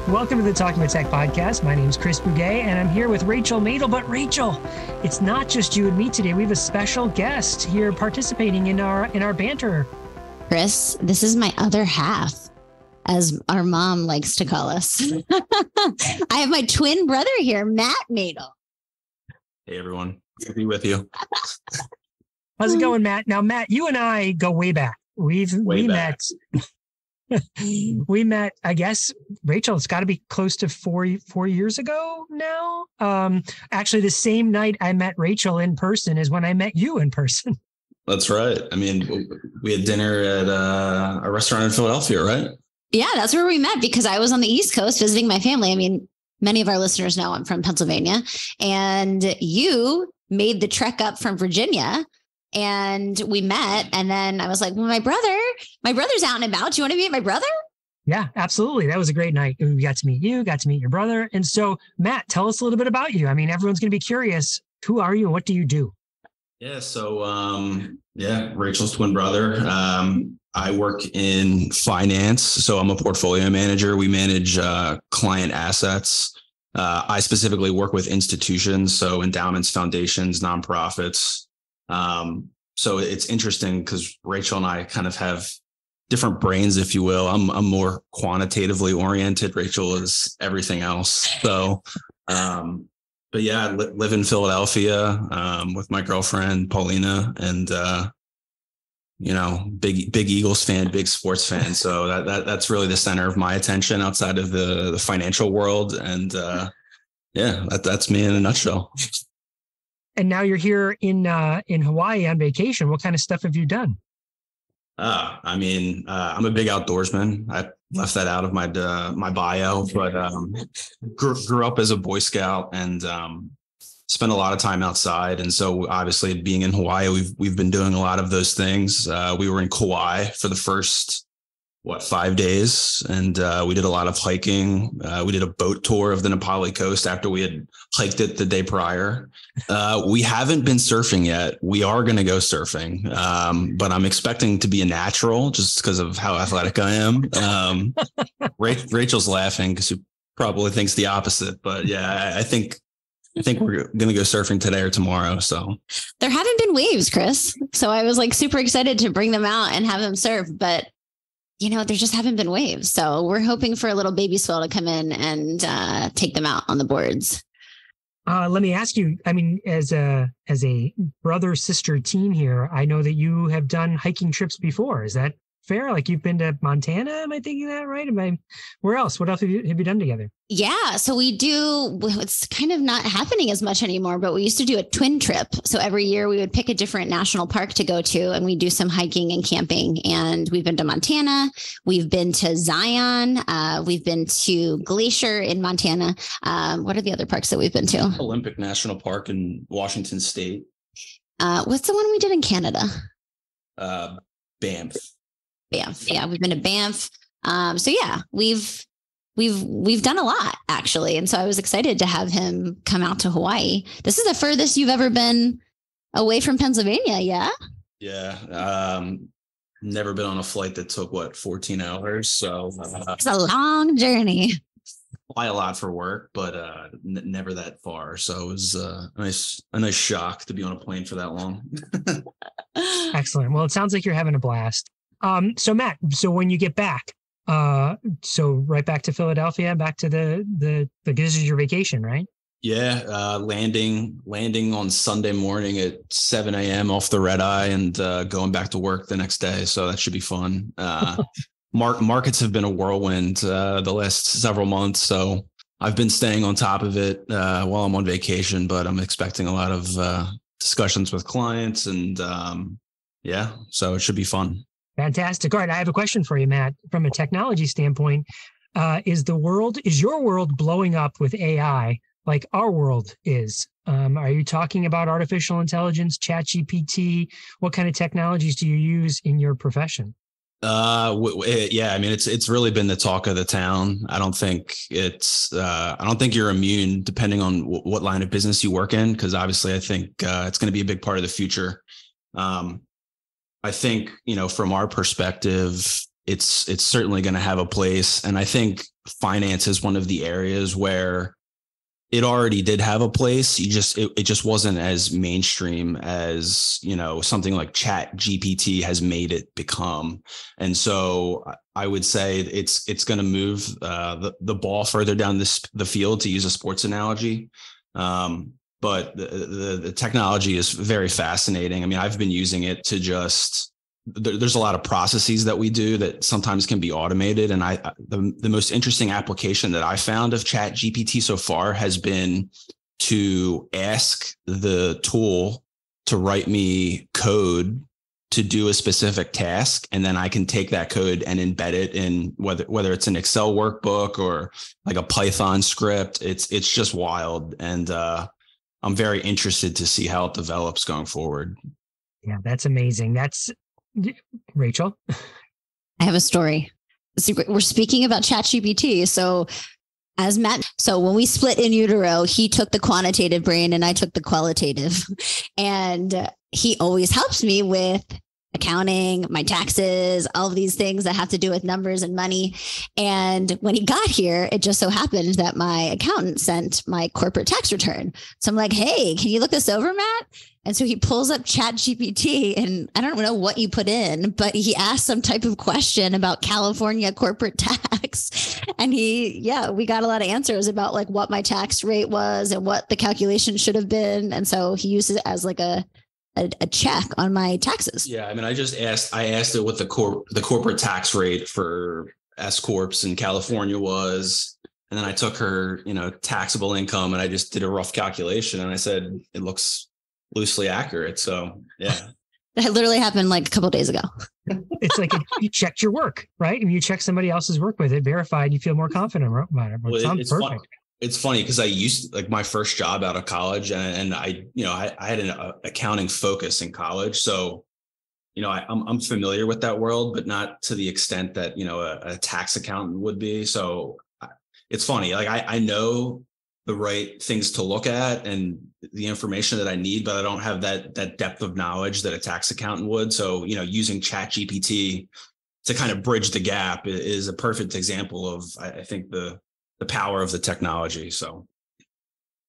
Welcome to the Talking with Tech podcast. My name is Chris Bouguet, and I'm here with Rachel Madel. But Rachel, it's not just you and me today. We have a special guest here participating in our banter. Chris, this is my other half, as our mom likes to call us. I have my twin brother here, Matt Madel. Hey, everyone. Good to be with you. How's it going, Matt? Now, Matt, you and I go way back. We met, I guess, Rachel, it's got to be close to four years ago now. Actually, the same night I met Rachel in person is when I met you in person. That's right. I mean, we had dinner at a restaurant in Philadelphia, right? Yeah, that's where we met because I was on the East Coast visiting my family. I mean, many of our listeners know I'm from Pennsylvania, and you made the trek up from Virginia. And we met, and then I was like, well, my brother's out and about. Do you want to meet my brother? Yeah, absolutely. That was a great night. We got to meet you, got to meet your brother. And so, Matt, tell us a little bit about you. I mean, everyone's going to be curious. Who are you and what do you do? Yeah. So, Rachel's twin brother. I work in finance. So I'm a portfolio manager. We manage client assets. I specifically work with institutions. So endowments, foundations, nonprofits. So it's interesting because Rachel and I kind of have different brains, if you will. I'm more quantitatively oriented. Rachel is everything else. So, but yeah, I live in Philadelphia, with my girlfriend, Paulina, and, big Eagles fan, big sports fan. So that's really the center of my attention outside of the financial world. And, that's me in a nutshell. And now you're here in Hawaii on vacation. What kind of stuff have you done? I'm a big outdoorsman. I left that out of my bio, but grew up as a Boy Scout and spent a lot of time outside. And so obviously being in Hawaii, we've been doing a lot of those things. We were in Kauai for the first 5 days, and we did a lot of hiking. We did a boat tour of the Nepali coast after we had hiked it the day prior. We haven't been surfing yet. We are going to go surfing, but I'm expecting to be a natural just because of how athletic I am. Rachel's laughing because she probably thinks the opposite, but yeah, I think we're going to go surfing today or tomorrow. So there haven't been waves, Chris. So I was like super excited to bring them out and have them surf, but there just haven't been waves. So we're hoping for a little baby swell to come in and take them out on the boards. Let me ask you, I mean, as a brother-sister team here, I know that you have done hiking trips before. Is that fair? Like you've been to Montana? Am I thinking that right? Where else? What else have you done together? Yeah, so we do. It's kind of not happening as much anymore, but we used to do a twin trip. So every year we would pick a different national park to go to, and we do some hiking and camping. And we've been to Montana. We've been to Zion. We've been to Glacier in Montana. What are the other parks that we've been to? Olympic National Park in Washington State. What's the one we did in Canada? Banff. Banff. Yeah, we've been to Banff. So yeah, we've done a lot actually. And so I was excited to have him come out to Hawaii. This is the furthest you've ever been away from Pennsylvania. Yeah. Yeah. Never been on a flight that took 14 hours. So it's a long journey. Fly a lot for work, but never that far. So it was a nice shock to be on a plane for that long. Excellent. Well, it sounds like you're having a blast. So Matt, when you get back, so right back to Philadelphia, back to the this is your vacation, right? Yeah. Landing on Sunday morning at 7 a.m. off the red eye and going back to work the next day. So that should be fun. Markets have been a whirlwind the last several months. So I've been staying on top of it while I'm on vacation, but I'm expecting a lot of discussions with clients and so it should be fun. Fantastic. All right. I have a question for you, Matt. From a technology standpoint, is your world blowing up with AI like our world is? Are you talking about artificial intelligence, Chat GPT? What kind of technologies do you use in your profession? Yeah, I mean, it's really been the talk of the town. I don't think you're immune depending on what line of business you work in, because obviously I think it's going to be a big part of the future. I think, from our perspective, it's certainly going to have a place. And I think finance is one of the areas where it already did have a place. It just wasn't as mainstream as, something like Chat GPT has made it become. And so I would say it's going to move the ball further down the field, to use a sports analogy. But the technology is very fascinating. I mean, I've been using it to there's a lot of processes that we do that sometimes can be automated. And the most interesting application that I found of Chat GPT so far has been to ask the tool to write me code to do a specific task. And then I can take that code and embed it in whether it's an Excel workbook or like a Python script. It's just wild. And I'm very interested to see how it develops going forward. Yeah, that's amazing. That's Rachel. I have a story. We're speaking about ChatGPT. So when we split in utero, he took the quantitative brain and I took the qualitative. And he always helps me with accounting, my taxes, all of these things that have to do with numbers and money. And when he got here, it just so happened that my accountant sent my corporate tax return. So I'm like, hey, can you look this over, Matt? And so he pulls up Chat GPT, and I don't know what you put in, but he asked some type of question about California corporate tax. And we got a lot of answers about like what my tax rate was and what the calculation should have been. And so he uses it as like a check on my taxes. Yeah. I mean, I asked it what the corporate tax rate for S Corps in California was. And then I took her, taxable income, and I just did a rough calculation, and I said, it looks loosely accurate. So yeah. That literally happened like a couple of days ago. It's like you checked your work, right? And you check somebody else's work with it, verified, you feel more confident about it. It sounds perfect. It's funny because I used like my first job out of college, and I had an accounting focus in college. So, I'm familiar with that world, but not to the extent that, a tax accountant would be. So it's funny. Like I know the right things to look at and the information that I need, but I don't have that depth of knowledge that a tax accountant would. So, using Chat GPT to kind of bridge the gap is a perfect example of, I think, the power of the technology. So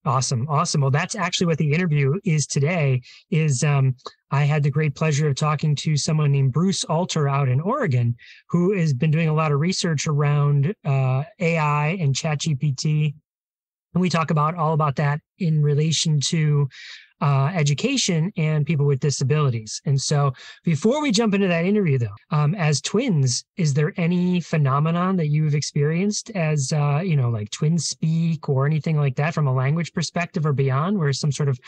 awesome. Well, that's actually what the interview is today. I had the great pleasure of talking to someone named Bruce Alter out in Oregon, who has been doing a lot of research around AI and ChatGPT. And we talk all about that in relation to education and people with disabilities. And so before we jump into that interview, though, as twins, is there any phenomenon that you've experienced as, like twin speak or anything like that from a language perspective or beyond, where some sort of,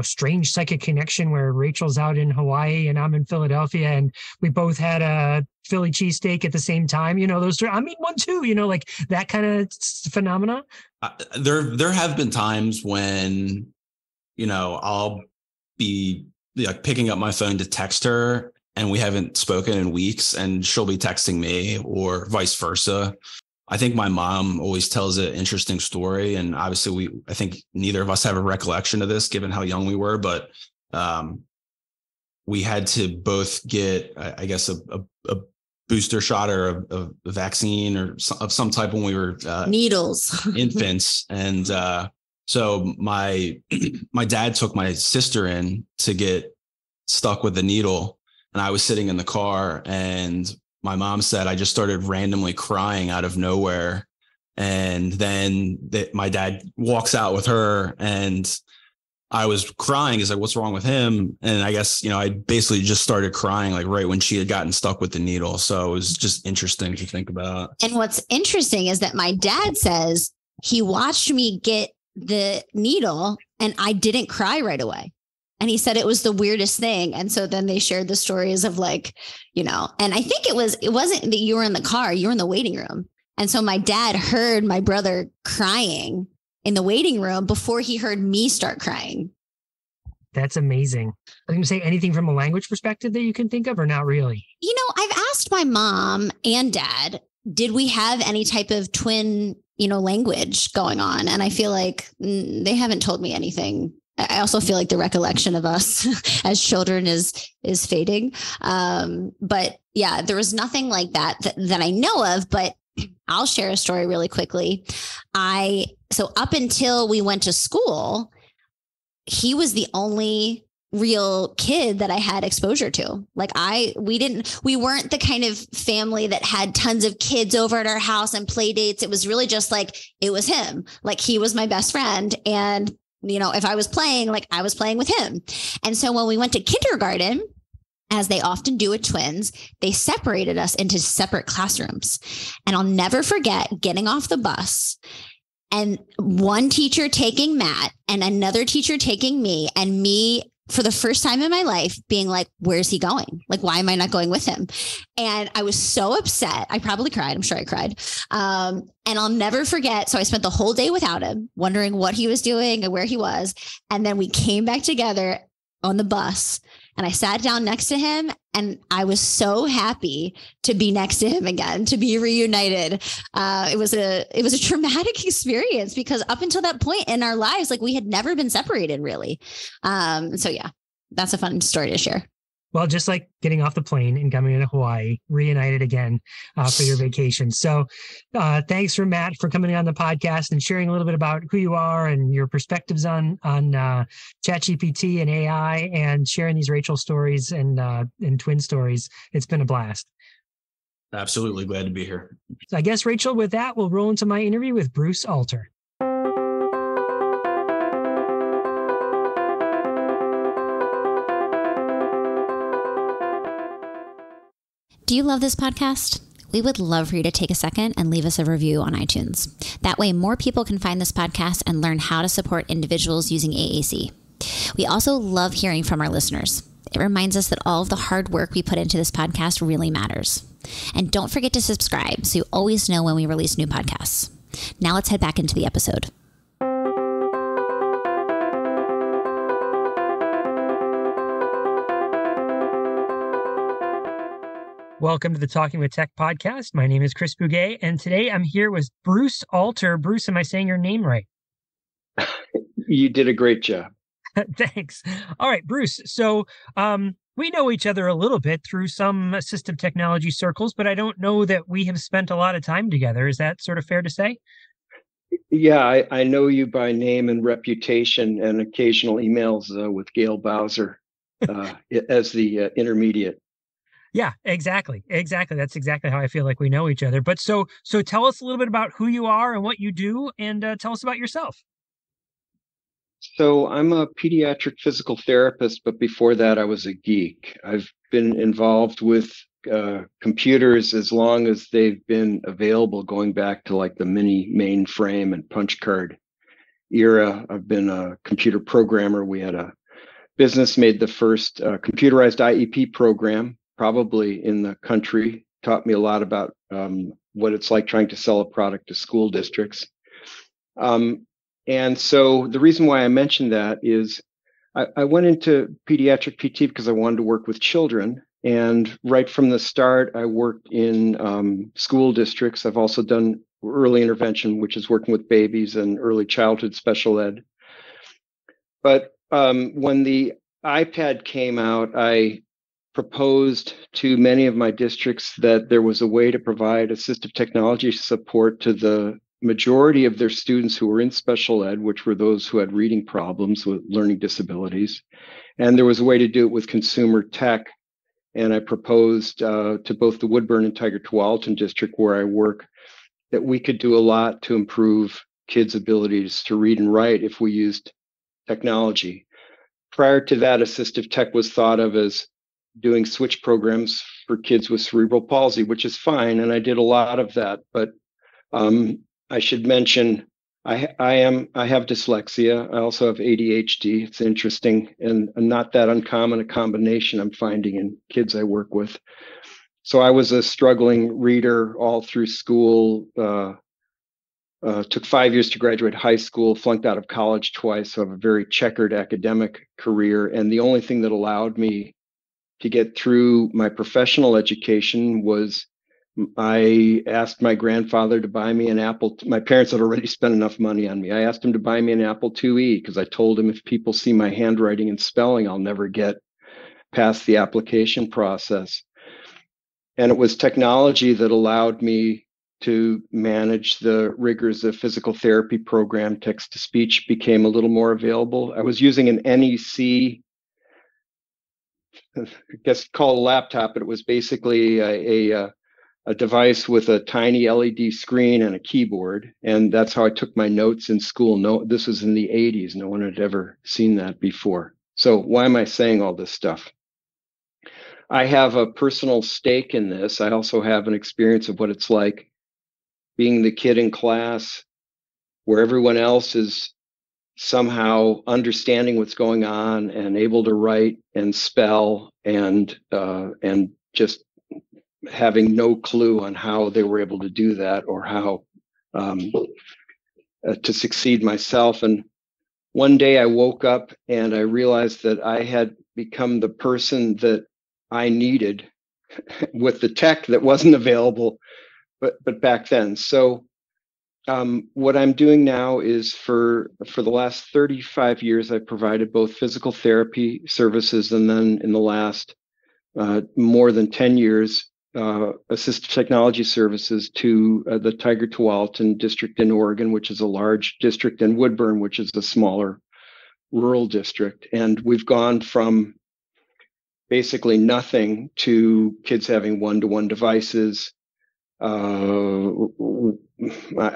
strange psychic connection where Rachel's out in Hawaii and I'm in Philadelphia and we both had a Philly cheesesteak at the same time, those two, I mean, one too, like that kind of phenomena? There have been times when, I'll be like picking up my phone to text her and we haven't spoken in weeks and she'll be texting me, or vice versa. I think my mom always tells an interesting story, and obviously I think neither of us have a recollection of this given how young we were, but we had to both get, I guess, a booster shot or a vaccine or of some type when we were needles infants. And so my dad took my sister in to get stuck with the needle, and I was sitting in the car, and my mom said I just started randomly crying out of nowhere. And then my dad walks out with her, and I was crying. He's like, what's wrong with him? And I guess, I basically just started crying like right when she had gotten stuck with the needle. So it was just interesting to think about. And what's interesting is that my dad says he watched me get the needle and I didn't cry right away. And he said it was the weirdest thing. And so then they shared the stories of like, and I think it wasn't that you were in the car, you were in the waiting room. And so my dad heard my brother crying in the waiting room before he heard me start crying. That's amazing. I was going to say, anything from a language perspective that you can think of, or not really? I've asked my mom and dad, did we have any type of twin, language going on? And I feel like they haven't told me anything I also feel like the recollection of us as children is fading. But yeah, there was nothing like that I know of, but I'll share a story really quickly. So up until we went to school, he was the only real kid that I had exposure to. Like we weren't the kind of family that had tons of kids over at our house and play dates. It was really just like, it was him. Like he was my best friend. And, if I was playing, like I was playing with him. And so when we went to kindergarten, as they often do with twins, they separated us into separate classrooms. And I'll never forget getting off the bus and one teacher taking Matt and another teacher taking me, and me for the first time in my life being like, where's he going? Like, why am I not going with him? And I was so upset. I probably cried. I'm sure I cried. And I'll never forget. So I spent the whole day without him, wondering what he was doing and where he was. And then we came back together on the bus and I sat down next to him, and I was so happy to be next to him again, to be reunited. It was a traumatic experience because up until that point in our lives, like we had never been separated really. So yeah, that's a fun story to share. Well, just like getting off the plane and coming to Hawaii, reunited again for your vacation. So thanks for Matt for coming on the podcast and sharing a little bit about who you are and your perspectives on Chat GPT and AI, and sharing these Rachel stories and twin stories. It's been a blast. Absolutely glad to be here. So I guess, Rachel, with that, we'll roll into my interview with Bruce Alter. Do you love this podcast? We would love for you to take a second and leave us a review on iTunes. That way, more people can find this podcast and learn how to support individuals using AAC. We also love hearing from our listeners. It reminds us that all of the hard work we put into this podcast really matters. And don't forget to subscribe so you always know when we release new podcasts. Now let's head back into the episode. Welcome to the Talking with Tech podcast. My name is Chris Bouguet, and today I'm here with Bruce Alter. Bruce, am I saying your name right? You did a great job. Thanks. All right, Bruce. So we know each other a little bit through some assistive technology circles, but I don't know that we have spent a lot of time together. Is that sort of fair to say? Yeah, I know you by name and reputation, and occasional emails with Gail Bowser as the intermediate. Yeah, exactly. That's exactly how I feel like we know each other. But so tell us a little bit about who you are and what you do, and tell us about yourself. So I'm a pediatric physical therapist, but before that, I was a geek. I've been involved with computers as long as they've been available, going back to like the mini mainframe and punch card era. I've been a computer programmer. We had a business, made the first computerized IEP program probably in the country, taught me a lot about what it's like trying to sell a product to school districts. And so the reason why I mentioned that is I went into pediatric PT because I wanted to work with children. And right from the start, I worked in school districts. I've also done early intervention, which is working with babies and early childhood special ed. But when the iPad came out, I proposed to many of my districts that there was a way to provide assistive technology support to the majority of their students who were in special ed, which were those who had reading problems with learning disabilities. And there was a way to do it with consumer tech. And I proposed to both the Woodburn and Tigard-Tualatin District, where I work, that we could do a lot to improve kids' abilities to read and write if we used technology. Prior to that, assistive tech was thought of as doing switch programs for kids with cerebral palsy, which is fine. And I did a lot of that. But I should mention, I have dyslexia. I also have ADHD. It's interesting and not that uncommon a combination I'm finding in kids I work with. So I was a struggling reader all through school. Took 5 years to graduate high school, flunked out of college twice. So I have a very checkered academic career. And the only thing that allowed me to get through my professional education was I asked my grandfather to buy me an Apple. My parents had already spent enough money on me. I asked him to buy me an Apple IIe because I told him if people see my handwriting and spelling, I'll never get past the application process. And it was technology that allowed me to manage the rigors of physical therapy program. Text-to-speech became a little more available. I was using an NEC, I guess called a laptop, but it was basically a device with a tiny LED screen and a keyboard. And that's how I took my notes in school. No, this was in the 80s. No one had ever seen that before. So why am I saying all this stuff? I have a personal stake in this. I also have an experience of what it's like being the kid in class where everyone else is somehow understanding what's going on and able to write and spell and just having no clue on how they were able to do that or how to succeed myself. And one day I woke up and I realized that I had become the person that I needed with the tech that wasn't available, but back then. So what I'm doing now is for the last 35 years, I've provided both physical therapy services, and then in the last more than 10 years, assistive technology services to the Tigard-Tualatin District in Oregon, which is a large district, and Woodburn, which is a smaller rural district. And we've gone from basically nothing to kids having one-to-one devices. I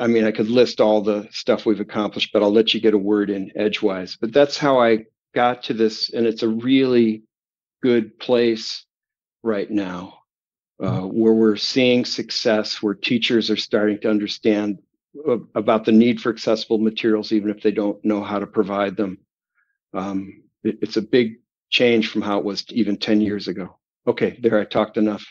mean, I could list all the stuff we've accomplished, but I'll let you get a word in edgewise. But that's how I got to this, and it's a really good place right now, where we're seeing success, where teachers are starting to understand about the need for accessible materials, even if they don't know how to provide them. It's a big change from how it was even 10 years ago. Okay, there, I talked enough.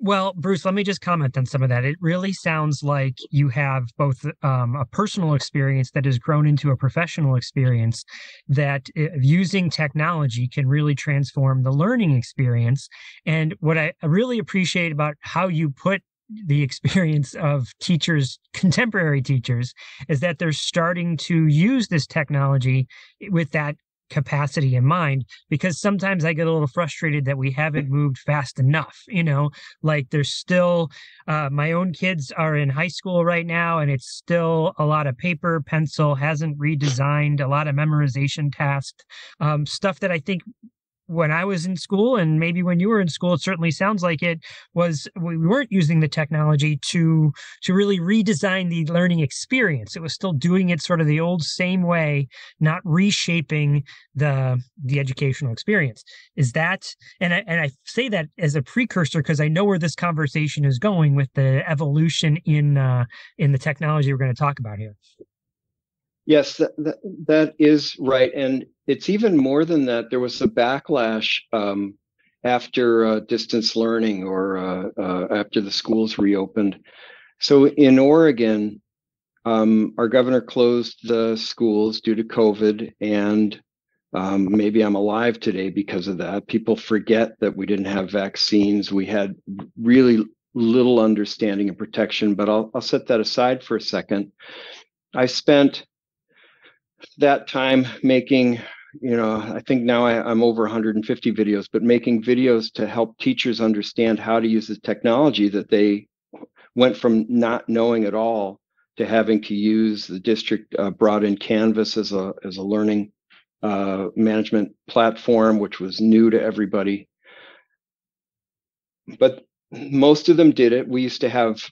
Well, Bruce, let me just comment on some of that. It really sounds like you have both a personal experience that has grown into a professional experience, that using technology can really transform the learning experience. And what I really appreciate about how you put the experience of teachers, contemporary teachers, is that they're starting to use this technology with that capacity in mind, because sometimes I get a little frustrated that we haven't moved fast enough. Like there's still my own kids are in high school right now, and it's still a lot of paper, pencil, hasn't redesigned, a lot of memorization tasks, stuff that I think when I was in school, and maybe when you were in school, it certainly sounds like it was, we weren't using the technology to really redesign the learning experience. It was still doing it sort of the old same way, not reshaping the educational experience. Is that, and I say that as a precursor because I know where this conversation is going with the evolution in the technology we're going to talk about here. Yes, that is right. And it's even more than that. There was a backlash after distance learning or after the schools reopened. So in Oregon, our governor closed the schools due to COVID, and maybe I'm alive today because of that. People forget that we didn't have vaccines. We had really little understanding and protection, but I'll set that aside for a second. I spent that time making, I think now I'm over 150 videos, but making videos to help teachers understand how to use the technology that they went from not knowing at all to having to use. The district brought in Canvas as a learning management platform, which was new to everybody. But most of them did it. We used to have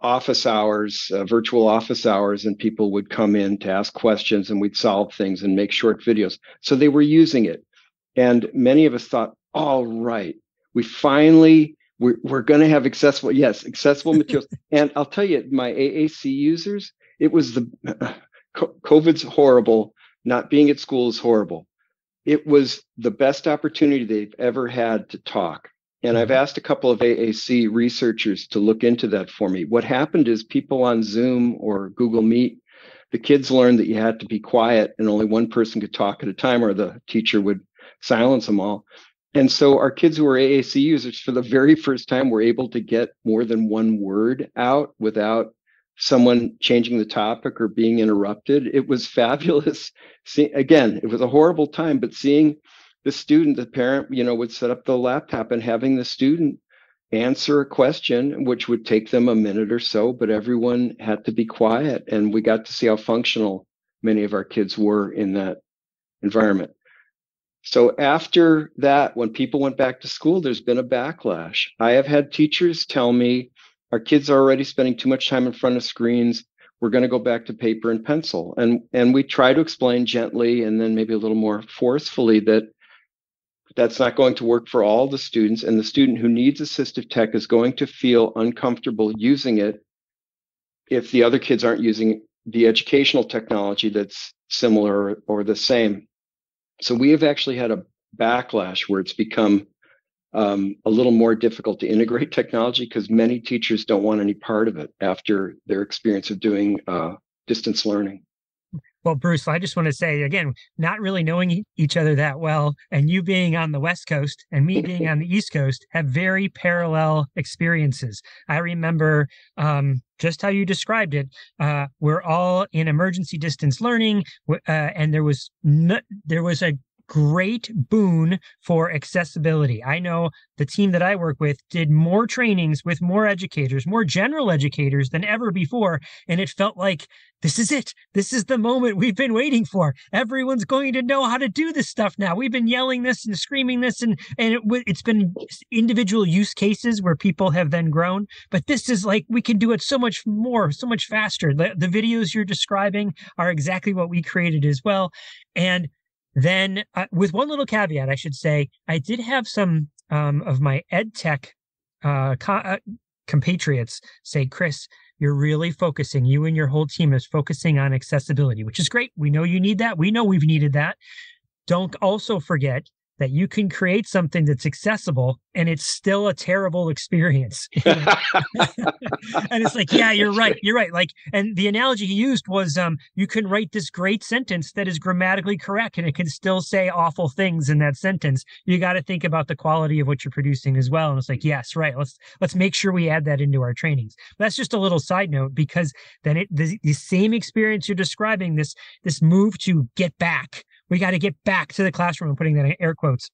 office hours, virtual office hours, and people would come in to ask questions, and we'd solve things and make short videos. So they were using it. And many of us thought, all right, we're going to have accessible materials. And I'll tell you, my AAC users, it was COVID's horrible. Not being at school is horrible. It was the best opportunity they've ever had to talk. And I've asked a couple of AAC researchers to look into that for me. What happened is people on Zoom or Google Meet, the kids learned that you had to be quiet and only one person could talk at a time, or the teacher would silence them all. And so our kids who were AAC users for the very first time were able to get more than one word out without someone changing the topic or being interrupted. It was fabulous. Again, it was a horrible time, but seeing the student, the parent, would set up the laptop and having the student answer a question, which would take them a minute or so, but everyone had to be quiet. And we got to see how functional many of our kids were in that environment. So after that, when people went back to school, there's been a backlash. I have had teachers tell me, our kids are already spending too much time in front of screens. We're going to go back to paper and pencil. And we try to explain gently and then maybe a little more forcefully that that's not going to work for all the students. And the student who needs assistive tech is going to feel uncomfortable using it if the other kids aren't using the educational technology that's similar or the same. So we have actually had a backlash where it's become a little more difficult to integrate technology because many teachers don't want any part of it after their experience of doing distance learning. Well, Bruce, I just want to say, again, not really knowing each other that well, and you being on the West Coast and me being on the East Coast have very parallel experiences. I remember just how you described it. We're all in emergency distance learning, and there was a great boon for accessibility. I know the team that I work with did more trainings with more educators, more general educators than ever before. And it felt like, this is it. This is the moment we've been waiting for. Everyone's going to know how to do this stuff now. We've been yelling this and screaming this, and it's been individual use cases where people have then grown. But this is like, we can do it so much more, so much faster. The videos you're describing are exactly what we created as well. And then with one little caveat, I should say, I did have some of my ed tech compatriots say, Chris, you're really focusing, you and your whole team is focusing on accessibility, which is great. We know you need that. We know we've needed that. Don't also forget that you can create something that's accessible and it's still a terrible experience. And it's like, yeah, you're right. You're right. Like, and the analogy he used was, you can write this great sentence that is grammatically correct and it can still say awful things in that sentence. You got to think about the quality of what you're producing as well. And it's like, yes, right. Let's make sure we add that into our trainings. But that's just a little side note, because then the same experience you're describing, this move to get back. We got to get back to the classroom. I'm putting that in air quotes.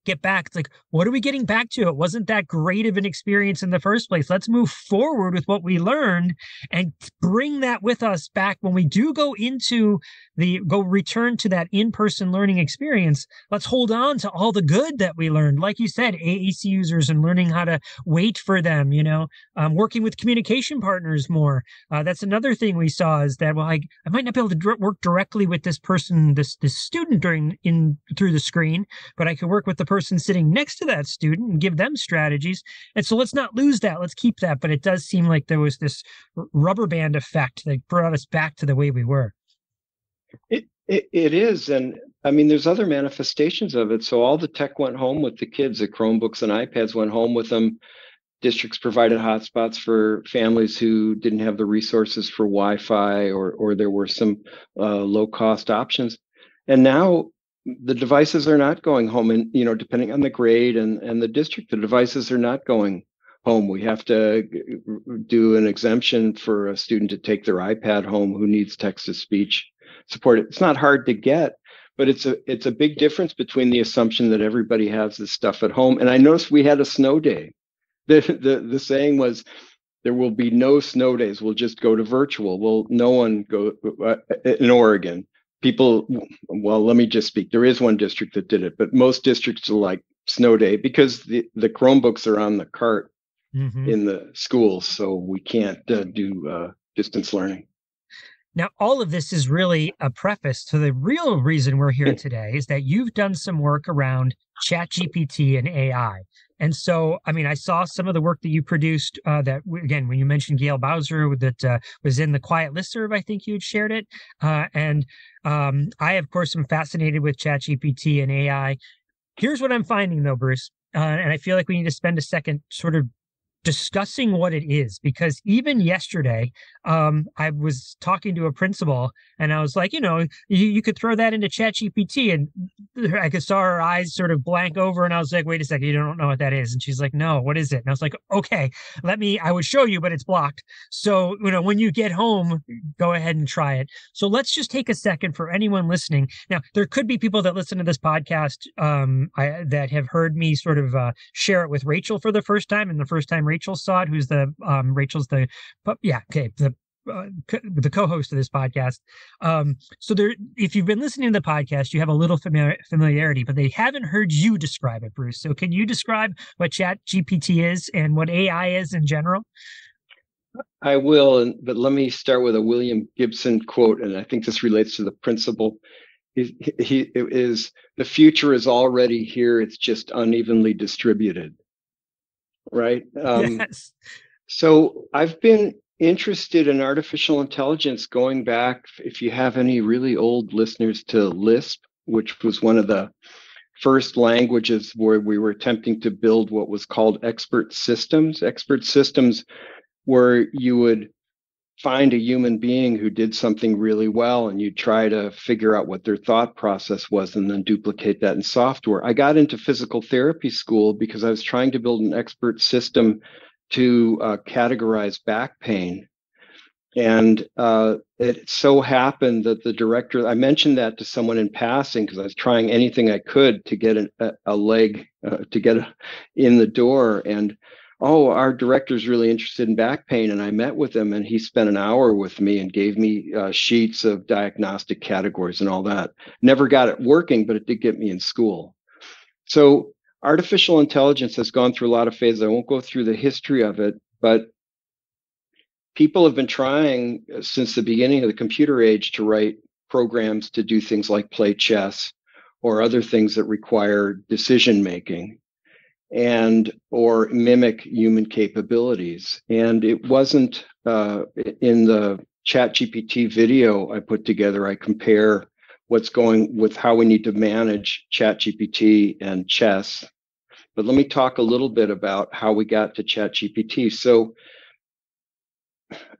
Get back. It's like, what are we getting back to? It wasn't that great of an experience in the first place. Let's move forward with what we learned and bring that with us back when we do go return to that in-person learning experience. Let's hold on to all the good that we learned. Like you said, AAC users and learning how to wait for them, working with communication partners more. That's another thing we saw is that, well, I might not be able to work directly with this person, this student through the screen, but I could work with the person sitting next to that student and give them strategies. And so let's not lose that. Let's keep that. But it does seem like there was this rubber band effect that brought us back to the way we were. It is. And I mean, there's other manifestations of it. So all the tech went home with the kids. The Chromebooks and iPads went home with them. Districts provided hotspots for families who didn't have the resources for Wi-Fi, or there were some low-cost options. And now the devices are not going home, and depending on the grade and the district, the devices are not going home. We have to do an exemption for a student to take their iPad home who needs text-to-speech support. It's not hard to get, but it's a big difference between the assumption that everybody has this stuff at home. And I noticed we had a snow day. The saying was, there will be no snow days. We'll just go to virtual. Well, no one go in Oregon. People, well, let me just speak. There is one district that did it, but most districts are like snow day because the Chromebooks are on the cart in the schools, so we can't do distance learning. Now, all of this is really a preface to the real reason we're here today is that you've done some work around Chat GPT and AI. And so, I mean, I saw some of the work that you produced that, again, when you mentioned Gail Bowser, that was in the Quiet Listserv, I think you had shared it. And I, of course, am fascinated with Chat GPT and AI. Here's what I'm finding, though, Bruce, and I feel like we need to spend a second sort of discussing what it is, because even yesterday, I was talking to a principal and I was like, you could throw that into Chat GPT, and I could saw her eyes sort of blank over, and I was like, wait a second, you don't know what that is. And she's like, no, what is it? And I was like, okay, I would show you, but it's blocked. So, when you get home, go ahead and try it. So let's just take a second for anyone listening. Now, there could be people that listen to this podcast that have heard me sort of share it with Rachel for the first time, and the first time Rachel saw it, who's Rachel's the co-host of this podcast. So there, if you've been listening to the podcast, you have a little familiarity, but they haven't heard you describe it, Bruce. So can you describe what Chat GPT is and what AI is in general? I will, but let me start with a William Gibson quote, and I think this relates to the principle. It is, the future is already here, it's just unevenly distributed. Right? Yes. So I've been interested in artificial intelligence going back, if you have any really old listeners, to Lisp, which was one of the first languages where we were attempting to build what was called expert systems. Expert systems where you would find a human being who did something really well, and you try to figure out what their thought process was and then duplicate that in software. I got into physical therapy school because I was trying to build an expert system to categorize back pain. And it so happened that the director, I mentioned that to someone in passing because I was trying anything I could to get a leg, to get in the door. And our director's really interested in back pain. And I met with him, and he spent an hour with me and gave me sheets of diagnostic categories and all that. Never got it working, but it did get me in school. So artificial intelligence has gone through a lot of phases. I won't go through the history of it, but people have been trying since the beginning of the computer age to write programs to do things like play chess or other things that require decision making and or mimic human capabilities. And it wasn't in the Chat GPT video I put together, I compare what's going with how we need to manage Chat GPT and chess. But let me talk a little bit about how we got to Chat GPT. So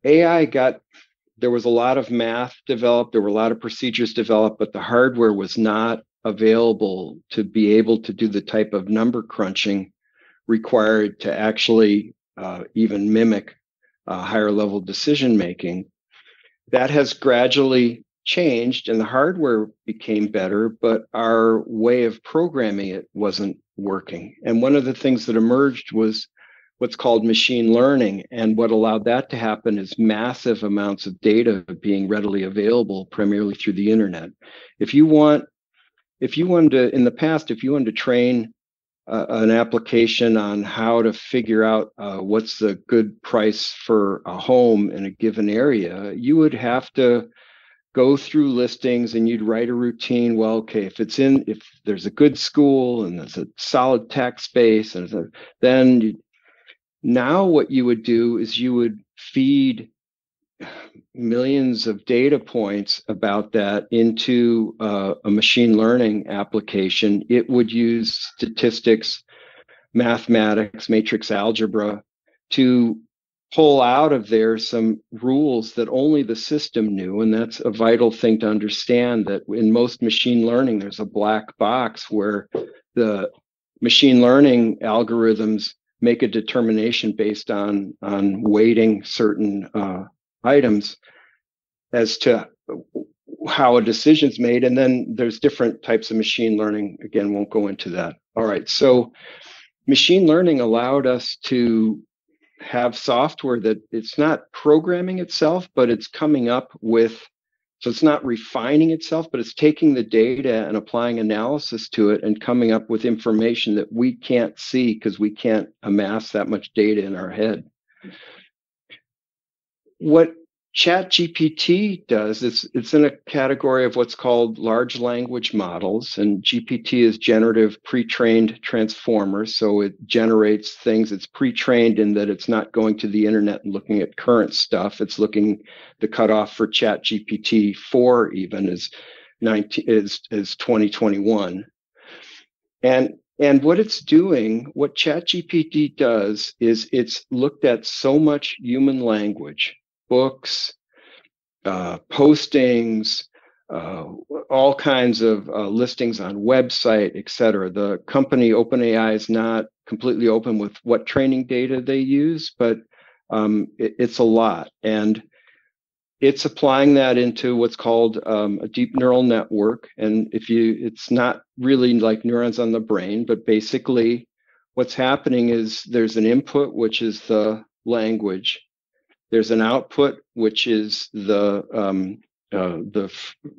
there was a lot of math developed, there were a lot of procedures developed, but the hardware was not available to be able to do the type of number crunching required to actually even mimic higher level decision making. That has gradually changed and the hardware became better, but our way of programming it wasn't working. And one of the things that emerged was what's called machine learning. And what allowed that to happen is massive amounts of data being readily available, primarily through the internet. If you wanted to train an application on how to figure out what's the good price for a home in a given area, you would have to go through listings and you'd write a routine. Well, okay, if there's a good school and there's a solid tax base, now what you would do is you would feed millions of data points about that into a machine learning application. It would use statistics, mathematics, matrix algebra to pull out of there some rules that only the system knew. And that's a vital thing to understand, that in most machine learning, there's a black box where the machine learning algorithms make a determination based on weighting certain items as to how a decision's made. And then there's different types of machine learning. Again, won't go into that. All right. So machine learning allowed us to have software that it's not programming itself, but it's coming up with, so it's not refining itself, but it's taking the data and applying analysis to it and coming up with information that we can't see because we can't amass that much data in our head. What Chat GPT does, it's in a category of what's called large language models, and GPT is generative pre-trained transformers. So it generates things. It's pre-trained in that it's not going to the internet and looking at current stuff. It's looking, the cutoff for Chat GPT 4 even is 2021. And And what it's doing, what ChatGPT does, is it's looked at so much human language, books, postings, all kinds of listings on website, et cetera. The company OpenAI is not completely open with what training data they use, but it's a lot. And it's applying that into what's called a deep neural network. And it's not really like neurons on the brain, but basically what's happening is there's an input, which is the language. There's an output, which is the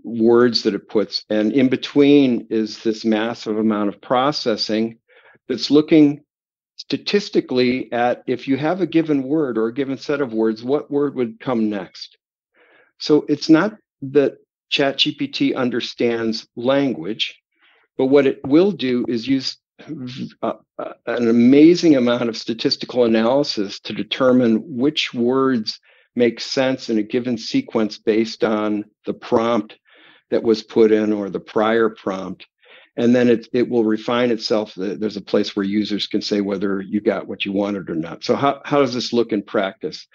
words that it puts. And in between is this massive amount of processing that's looking statistically at, if you have a given word or a given set of words, what word would come next? So it's not that ChatGPT understands language, but what it will do is use an amazing amount of statistical analysis to determine which words make sense in a given sequence based on the prompt that was put in or the prior prompt. And then it will refine itself. There's a place where users can say whether you got what you wanted or not. So how does this look in practice?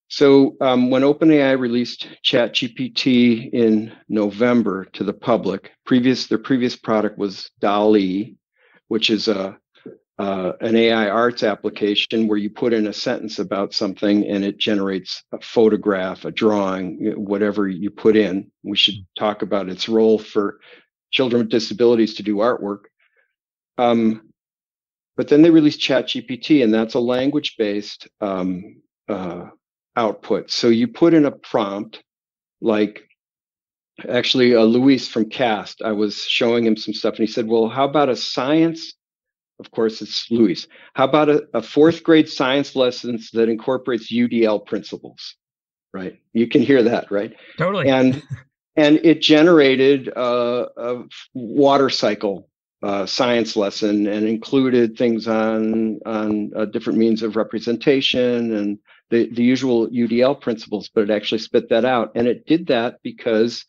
So when OpenAI released Chat GPT in November to the public, their previous product was DALL-E, which is an AI arts application where you put in a sentence about something and it generates a photograph, a drawing, whatever you put in. We should talk about its role for children with disabilities to do artwork. But then they released Chat GPT, and that's a language-based output. So you put in a prompt, like actually Luis from CAST, I was showing him some stuff and he said, well, how about a science? Of course, it's Luis. How about a fourth grade science lessons that incorporates UDL principles, right? You can hear that, right? Totally. And it generated a water cycle science lesson and included things on different means of representation and the usual UDL principles, but it actually spit that out. And it did that because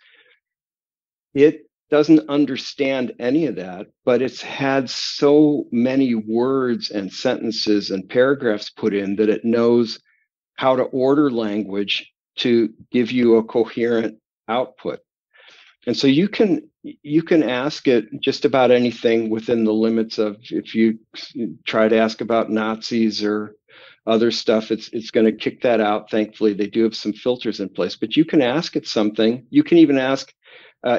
it doesn't understand any of that, but it's had so many words and sentences and paragraphs put in that it knows how to order language to give you a coherent output. And so you can ask it just about anything within the limits of, if you try to ask about Nazis or other stuff, it's going to kick that out. Thankfully, they do have some filters in place, but you can ask it something. You can even ask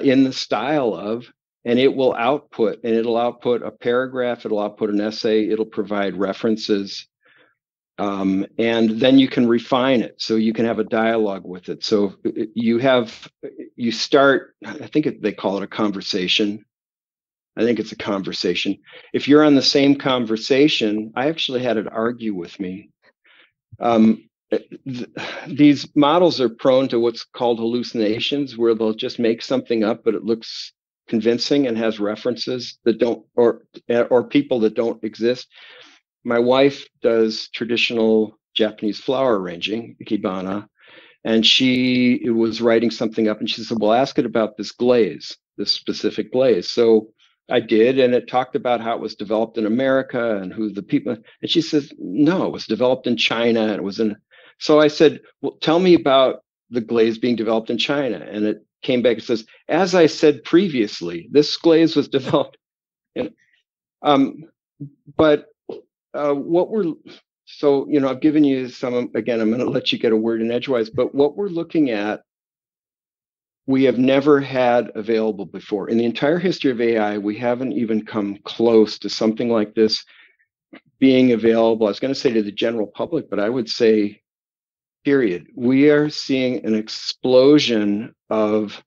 in the style of, and it will output, and it'll output a paragraph, it'll output an essay, it'll provide references. And then you can refine it, so you can have a dialogue with it. So you start, I think they call it a conversation. I think it's a conversation. If you're on the same conversation, I actually had it argue with me. These models are prone to what's called hallucinations, where they'll just make something up, but it looks convincing and has references that don't, or people that don't exist. My wife does traditional Japanese flower arranging, ikebana, and she was writing something up and she said, well, ask it about this glaze, this specific glaze. So I did, and it talked about how it was developed in America and who the people, and she says, no, it was developed in China. And it was in, so I said, well, tell me about the glaze being developed in China. And it came back and says, as I said previously, this glaze was developed in, so, I've given you some, again, I'm going to let you get a word in edgewise, but what we're looking at, we have never had available before. In the entire history of AI, we haven't even come close to something like this being available. I was going to say to the general public, but I would say, period. We are seeing an explosion of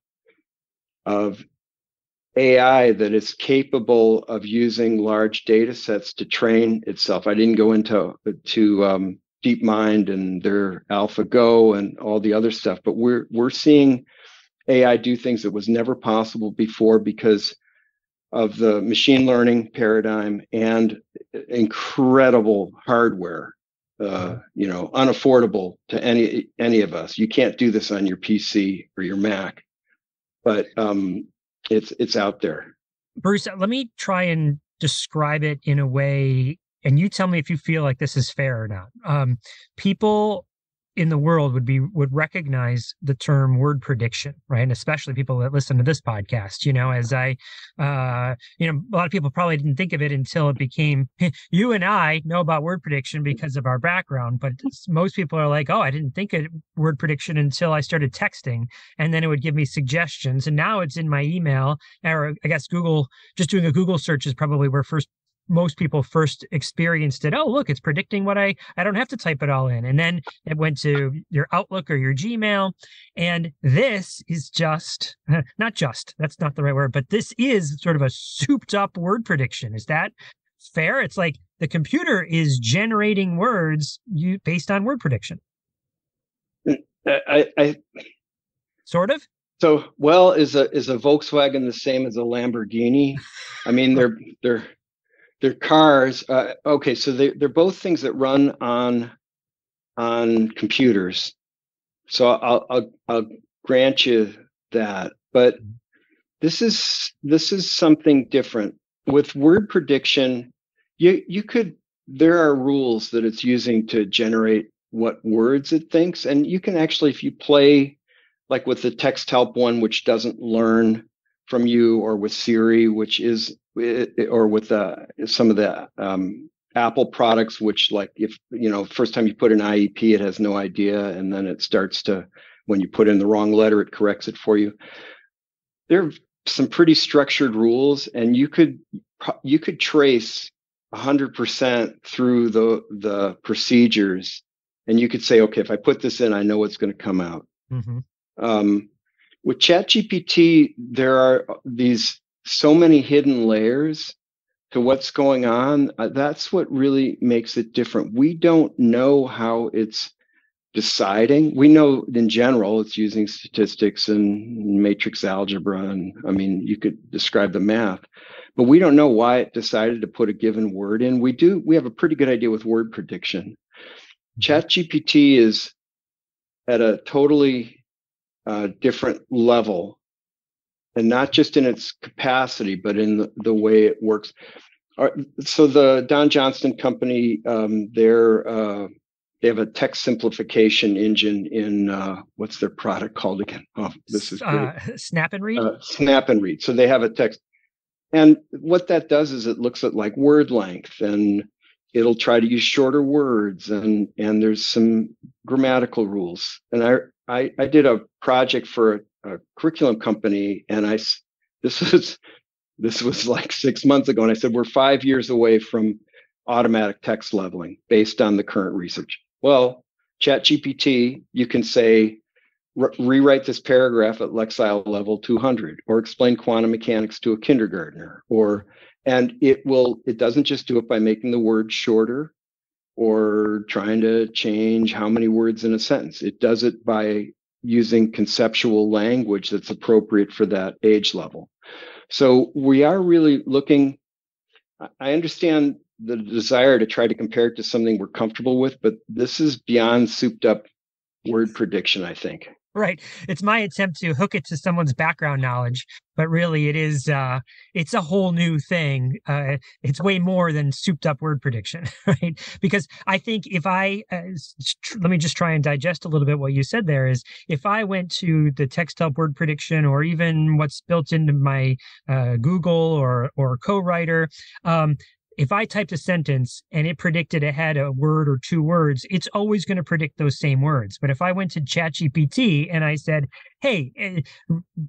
AI that is capable of using large data sets to train itself. I didn't go into DeepMind and their AlphaGo and all the other stuff, but we're seeing AI do things that was never possible before because of the machine learning paradigm and incredible hardware, unaffordable to any of us. You can't do this on your PC or your Mac, but it's out there. Bruce, let me try and describe it in a way, and you tell me if you feel like this is fair or not. People in the world would recognize the term word prediction, right? And especially people that listen to this podcast, as a lot of people probably didn't think of it until it became, you and I know about word prediction because of our background, but most people are like, oh, I didn't think of word prediction until I started texting, and then it would give me suggestions. And now it's in my email, or I guess Google, just doing a Google search is probably where most people first experienced it. Oh, look, it's predicting what I don't have to type it all in. And then it went to your Outlook or your Gmail. And this is that's not the right word, but this is sort of a souped up word prediction. Is that fair? It's like the computer is generating words based on word prediction. I sort of. So, well, is a Volkswagen the same as a Lamborghini? I mean, they're cars. Okay, so they're both things that run on computers. So I'll grant you that. But this is something different. With word prediction, there are rules that it's using to generate what words it thinks, and you can actually, if you play like with the text help one, which doesn't learn from you, or with Siri, which is, or with some of the Apple products, which, like, if first time you put an IEP, it has no idea, and then it starts to, when you put in the wrong letter, it corrects it for you. There are some pretty structured rules, and you could trace 100% through the procedures, and you could say, okay, if I put this in, I know what's going to come out. Mm-hmm. With Chat GPT, there are so many hidden layers to what's going on. That's what really makes it different. We don't know how it's deciding. We know in general it's using statistics and matrix algebra, and I mean, you could describe the math, but we don't know why it decided to put a given word in. We have a pretty good idea with word prediction. Chat GPT is at a totally different level, and not just in its capacity, but in the way it works. So the Don Johnston company, they have a text simplification engine in what's their product called again? Oh, this is great. Snap and Read. Snap and Read. So they have a text, and what that does is it looks at like word length, and it'll try to use shorter words, and there's some grammatical rules. And I did a project for a curriculum company, and this was like 6 months ago, and I said, we're 5 years away from automatic text leveling based on the current research. Well, Chat GPT, you can say, rewrite this paragraph at Lexile level 200, or explain quantum mechanics to a kindergartner, and it doesn't just do it by making the word shorter or trying to change how many words in a sentence. It does it by using conceptual language that's appropriate for that age level. So we are really looking, I understand the desire to try to compare it to something we're comfortable with, but this is beyond souped up word prediction, I think. Right. It's my attempt to hook it to someone's background knowledge, but really it's a whole new thing. It's way more than souped up word prediction, right? Because I think if let me just try and digest a little bit what you said there, is if I went to the text help word prediction, or even what's built into my Google or co-writer, if I typed a sentence and it predicted it had a word or two words, it's always going to predict those same words. But if I went to Chat GPT and I said, hey,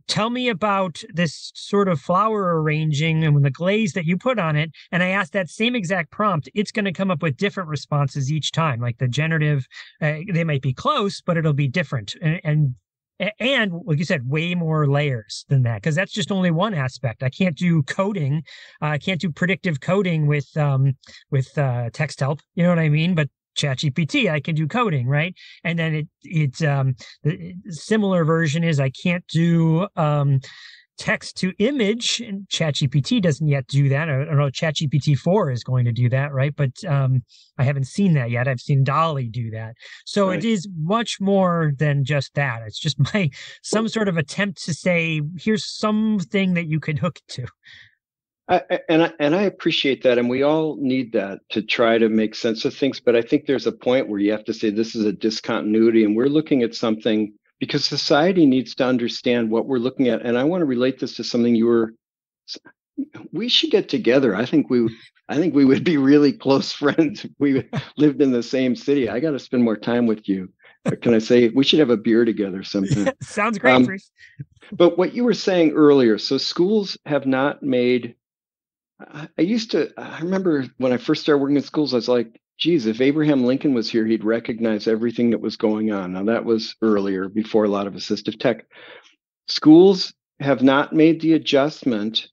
tell me about this sort of flower arranging and the glaze that you put on it, and I asked that same exact prompt, it's going to come up with different responses each time. Like the generative, they might be close, but it'll be different. And like you said, way more layers than that, because that's just only one aspect. I can't do coding. I can't do predictive coding with text help. You know what I mean? But ChatGPT, I can do coding, right? And then the similar version is I can't do text to image, and ChatGPT doesn't yet do that. I don't know, ChatGPT 4 is going to do that, right? But I haven't seen that yet. I've seen DALL-E do that. So right. It is much more than just that. It's just some sort of attempt to say, here's something that you can hook to. I appreciate that, and we all need that to try to make sense of things. But I think there's a point where you have to say this is a discontinuity, and we're looking at something because society needs to understand what we're looking at. And I want to relate this to something we should get together. I think we would be really close friends if we lived in the same city. I got to spend more time with you. Can I say we should have a beer together sometime? Sounds great, Bruce. But what you were saying earlier, so schools have not made. I remember when I first started working in schools, I was like, geez, if Abraham Lincoln was here, he'd recognize everything that was going on. Now, that was earlier, before a lot of assistive tech. Schools have not made the adjustment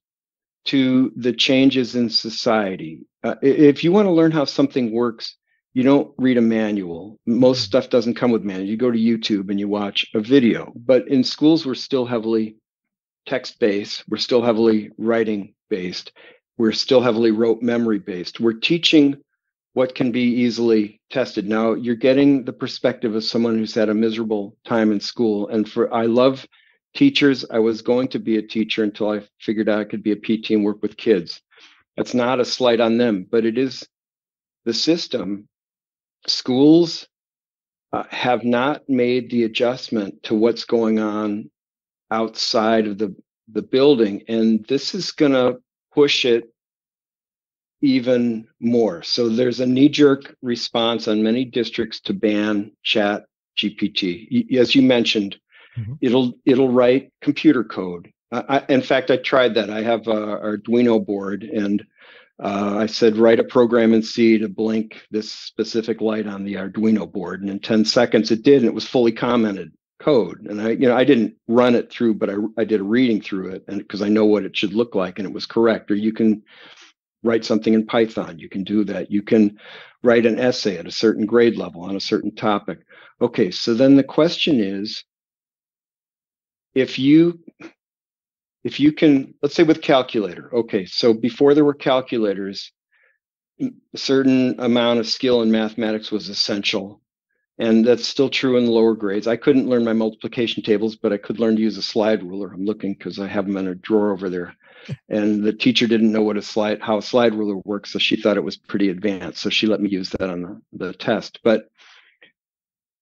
to the changes in society. If you want to learn how something works, you don't read a manual. Most stuff doesn't come with manual. You go to YouTube and you watch a video. But in schools, we're still heavily text-based. We're still heavily writing-based. We're still heavily rote memory-based. We're teaching what can be easily tested. Now, you're getting the perspective of someone who's had a miserable time in school. And I love teachers. I was going to be a teacher until I figured out I could be a PT and work with kids. That's not a slight on them, but it is the system. Schools have not made the adjustment to what's going on outside of the building. And this is going to push it even more. So there's a knee-jerk response on many districts to ban Chat GPT. As you mentioned, it'll write computer code. In fact, I tried that. I have our Arduino board, and I said, write a program in C to blink this specific light on the Arduino board. And in 10 seconds it did, and it was fully commented code. And I didn't run it through, but I did a reading through it, and because I know what it should look like, and it was correct. Or you can write something in Python. You can do that. You can write an essay at a certain grade level on a certain topic. Okay, so then the question is, if you can, let's say with calculator. Okay, so before there were calculators, a certain amount of skill in mathematics was essential. And that's still true in the lower grades. I couldn't learn my multiplication tables, but I could learn to use a slide ruler. I'm looking because I have them in a drawer over there. And the teacher didn't know how a slide ruler works, so she thought it was pretty advanced. So she let me use that on the test. But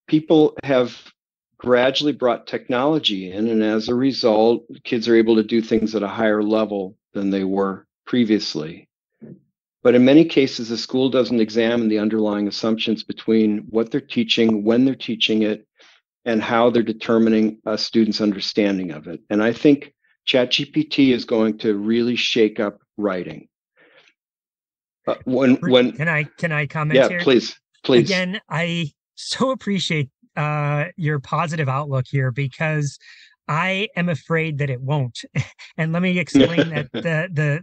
people have gradually brought technology in, and as a result, kids are able to do things at a higher level than they were previously. But in many cases, the school doesn't examine the underlying assumptions between what they're teaching, when they're teaching it, and how they're determining a student's understanding of it. And I think ChatGPT is going to really shake up writing. Can I comment here? Yeah, please. Again, I so appreciate your positive outlook here, because I am afraid that it won't. And let me explain that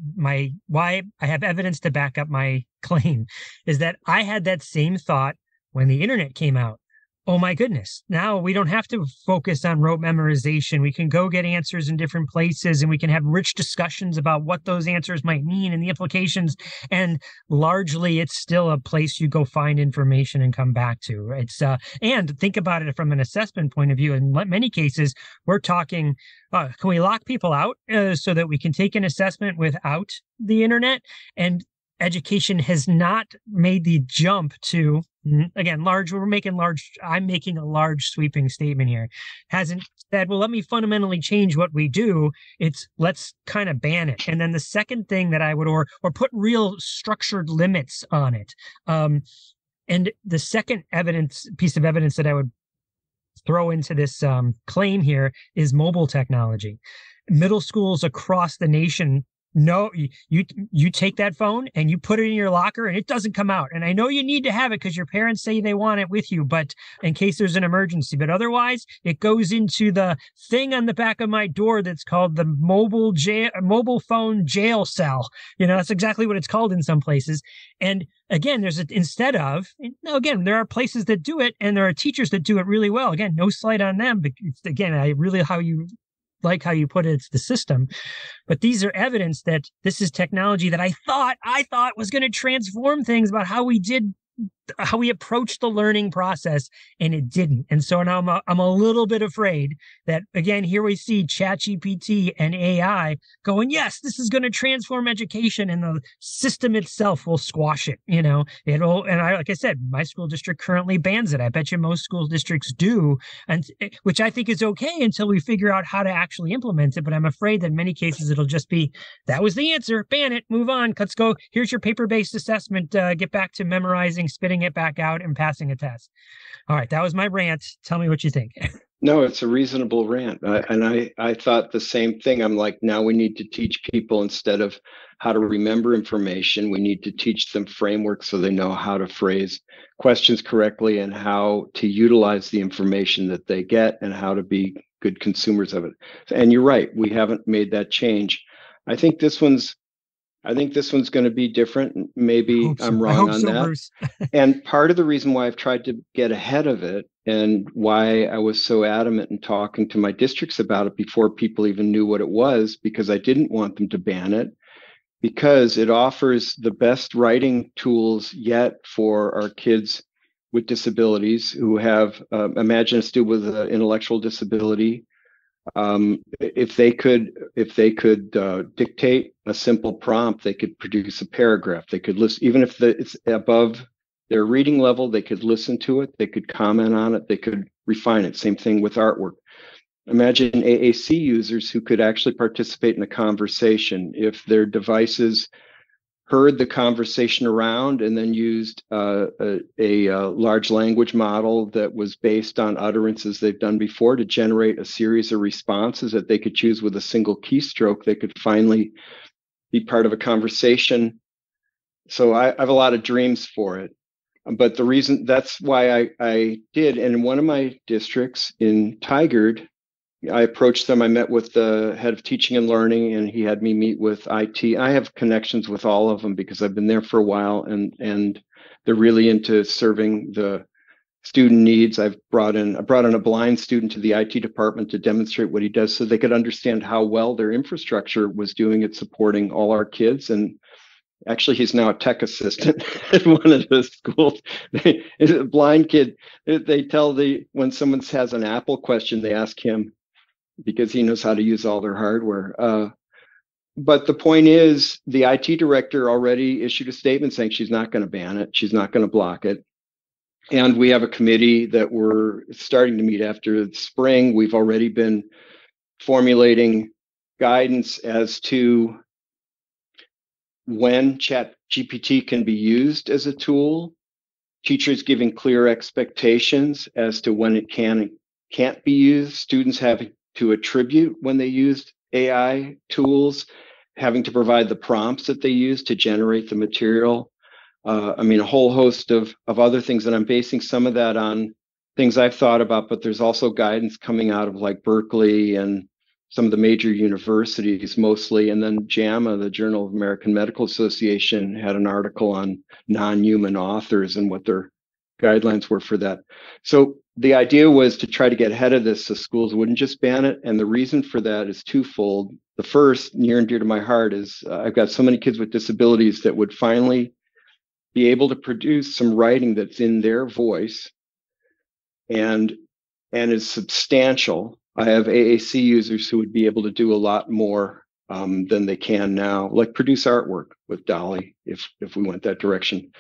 why I have evidence to back up my claim is that I had that same thought when the internet came out. Oh my goodness. Now we don't have to focus on rote memorization. We can go get answers in different places, and we can have rich discussions about what those answers might mean and the implications. And largely it's still a place you go find information and come back to. It's and think about it from an assessment point of view. In many cases, we're talking, can we lock people out so that we can take an assessment without the internet? And education has not made the jump to, again, I'm making a large sweeping statement here. Hasn't said, well, let me fundamentally change what we do. It's let's kind of ban it. And then the second thing that I would, or put real structured limits on it. And the second piece of evidence that I would throw into this claim here is mobile technology. Middle schools across the nation, no, you take that phone and you put it in your locker and it doesn't come out. And I know you need to have it because your parents say they want it with you, but in case there's an emergency. But otherwise, it goes into the thing on the back of my door that's called the mobile phone jail cell. That's exactly what it's called in some places. And again, again, there are places that do it, and there are teachers that do it really well. Again, no slight on them, but again, how you put it, it's the system. But these are evidence that this is technology that I thought was going to transform things about how we did how we approach the learning process, and it didn't. And so now I'm a little bit afraid that, again, here we see Chat GPT and AI going, yes, this is going to transform education, and the system itself will squash it. It'll, and like I said, my school district currently bans it. I bet you most school districts do, and which I think is okay until we figure out how to actually implement it. But I'm afraid that in many cases it'll just be, that was the answer, ban it, move on, let's go. Here's your paper-based assessment. Get back to memorizing, spitting it back out, and passing a test. All right, that was my rant. Tell me what you think. No, it's a reasonable rant. And I thought the same thing. I'm like, now we need to teach people, instead of how to remember information, we need to teach them frameworks so they know how to phrase questions correctly and how to utilize the information that they get and how to be good consumers of it. And you're right, we haven't made that change. I think this one's going to be different. Maybe I'm wrong on that. Bruce. And part of the reason why I've tried to get ahead of it, and why I was so adamant in talking to my districts about it before people even knew what it was, because I didn't want them to ban it, because it offers the best writing tools yet for our kids with disabilities who have, imagine a student with an intellectual disability. If they could dictate a simple prompt, they could produce a paragraph. They could listen, even if it's above their reading level, they could listen to it, they could comment on it, they could refine it. Same thing with artwork. Imagine AAC users who could actually participate in a conversation if their devices heard the conversation around and then used a large language model that was based on utterances they've done before to generate a series of responses that they could choose with a single keystroke. They could finally be part of a conversation. So I have a lot of dreams for it. But the reason, that's why I did. And in one of my districts in Tigard, I approached them. I met with the head of teaching and learning, and he had me meet with IT. I have connections with all of them because I've been there for a while, and they're really into serving the student needs. I brought in a blind student to the IT department to demonstrate what he does, so they could understand how well their infrastructure was doing at supporting all our kids. And actually, he's now a tech assistant at one of the schools. A blind kid, they tell when someone has an Apple question, they ask him, because he knows how to use all their hardware. But the point is, the IT director already issued a statement saying she's not going to ban it. She's not going to block it. And we have a committee that we're starting to meet after the spring. We've already been formulating guidance as to when Chat GPT can be used as a tool, teachers giving clear expectations as to when it can and can't be used, students having to attribute when they used AI tools, having to provide the prompts that they use to generate the material. A whole host of other things, and I'm basing some of that on things I've thought about, but there's also guidance coming out of like Berkeley and some of the major universities mostly. And then JAMA, the Journal of American Medical Association, had an article on non-human authors and what their guidelines were for that. So the idea was to try to get ahead of this so schools wouldn't just ban it. And the reason for that is twofold. The first, near and dear to my heart, is I've got so many kids with disabilities that would finally be able to produce some writing that's in their voice and is substantial. I have AAC users who would be able to do a lot more than they can now, like produce artwork with Dolly if we went that direction.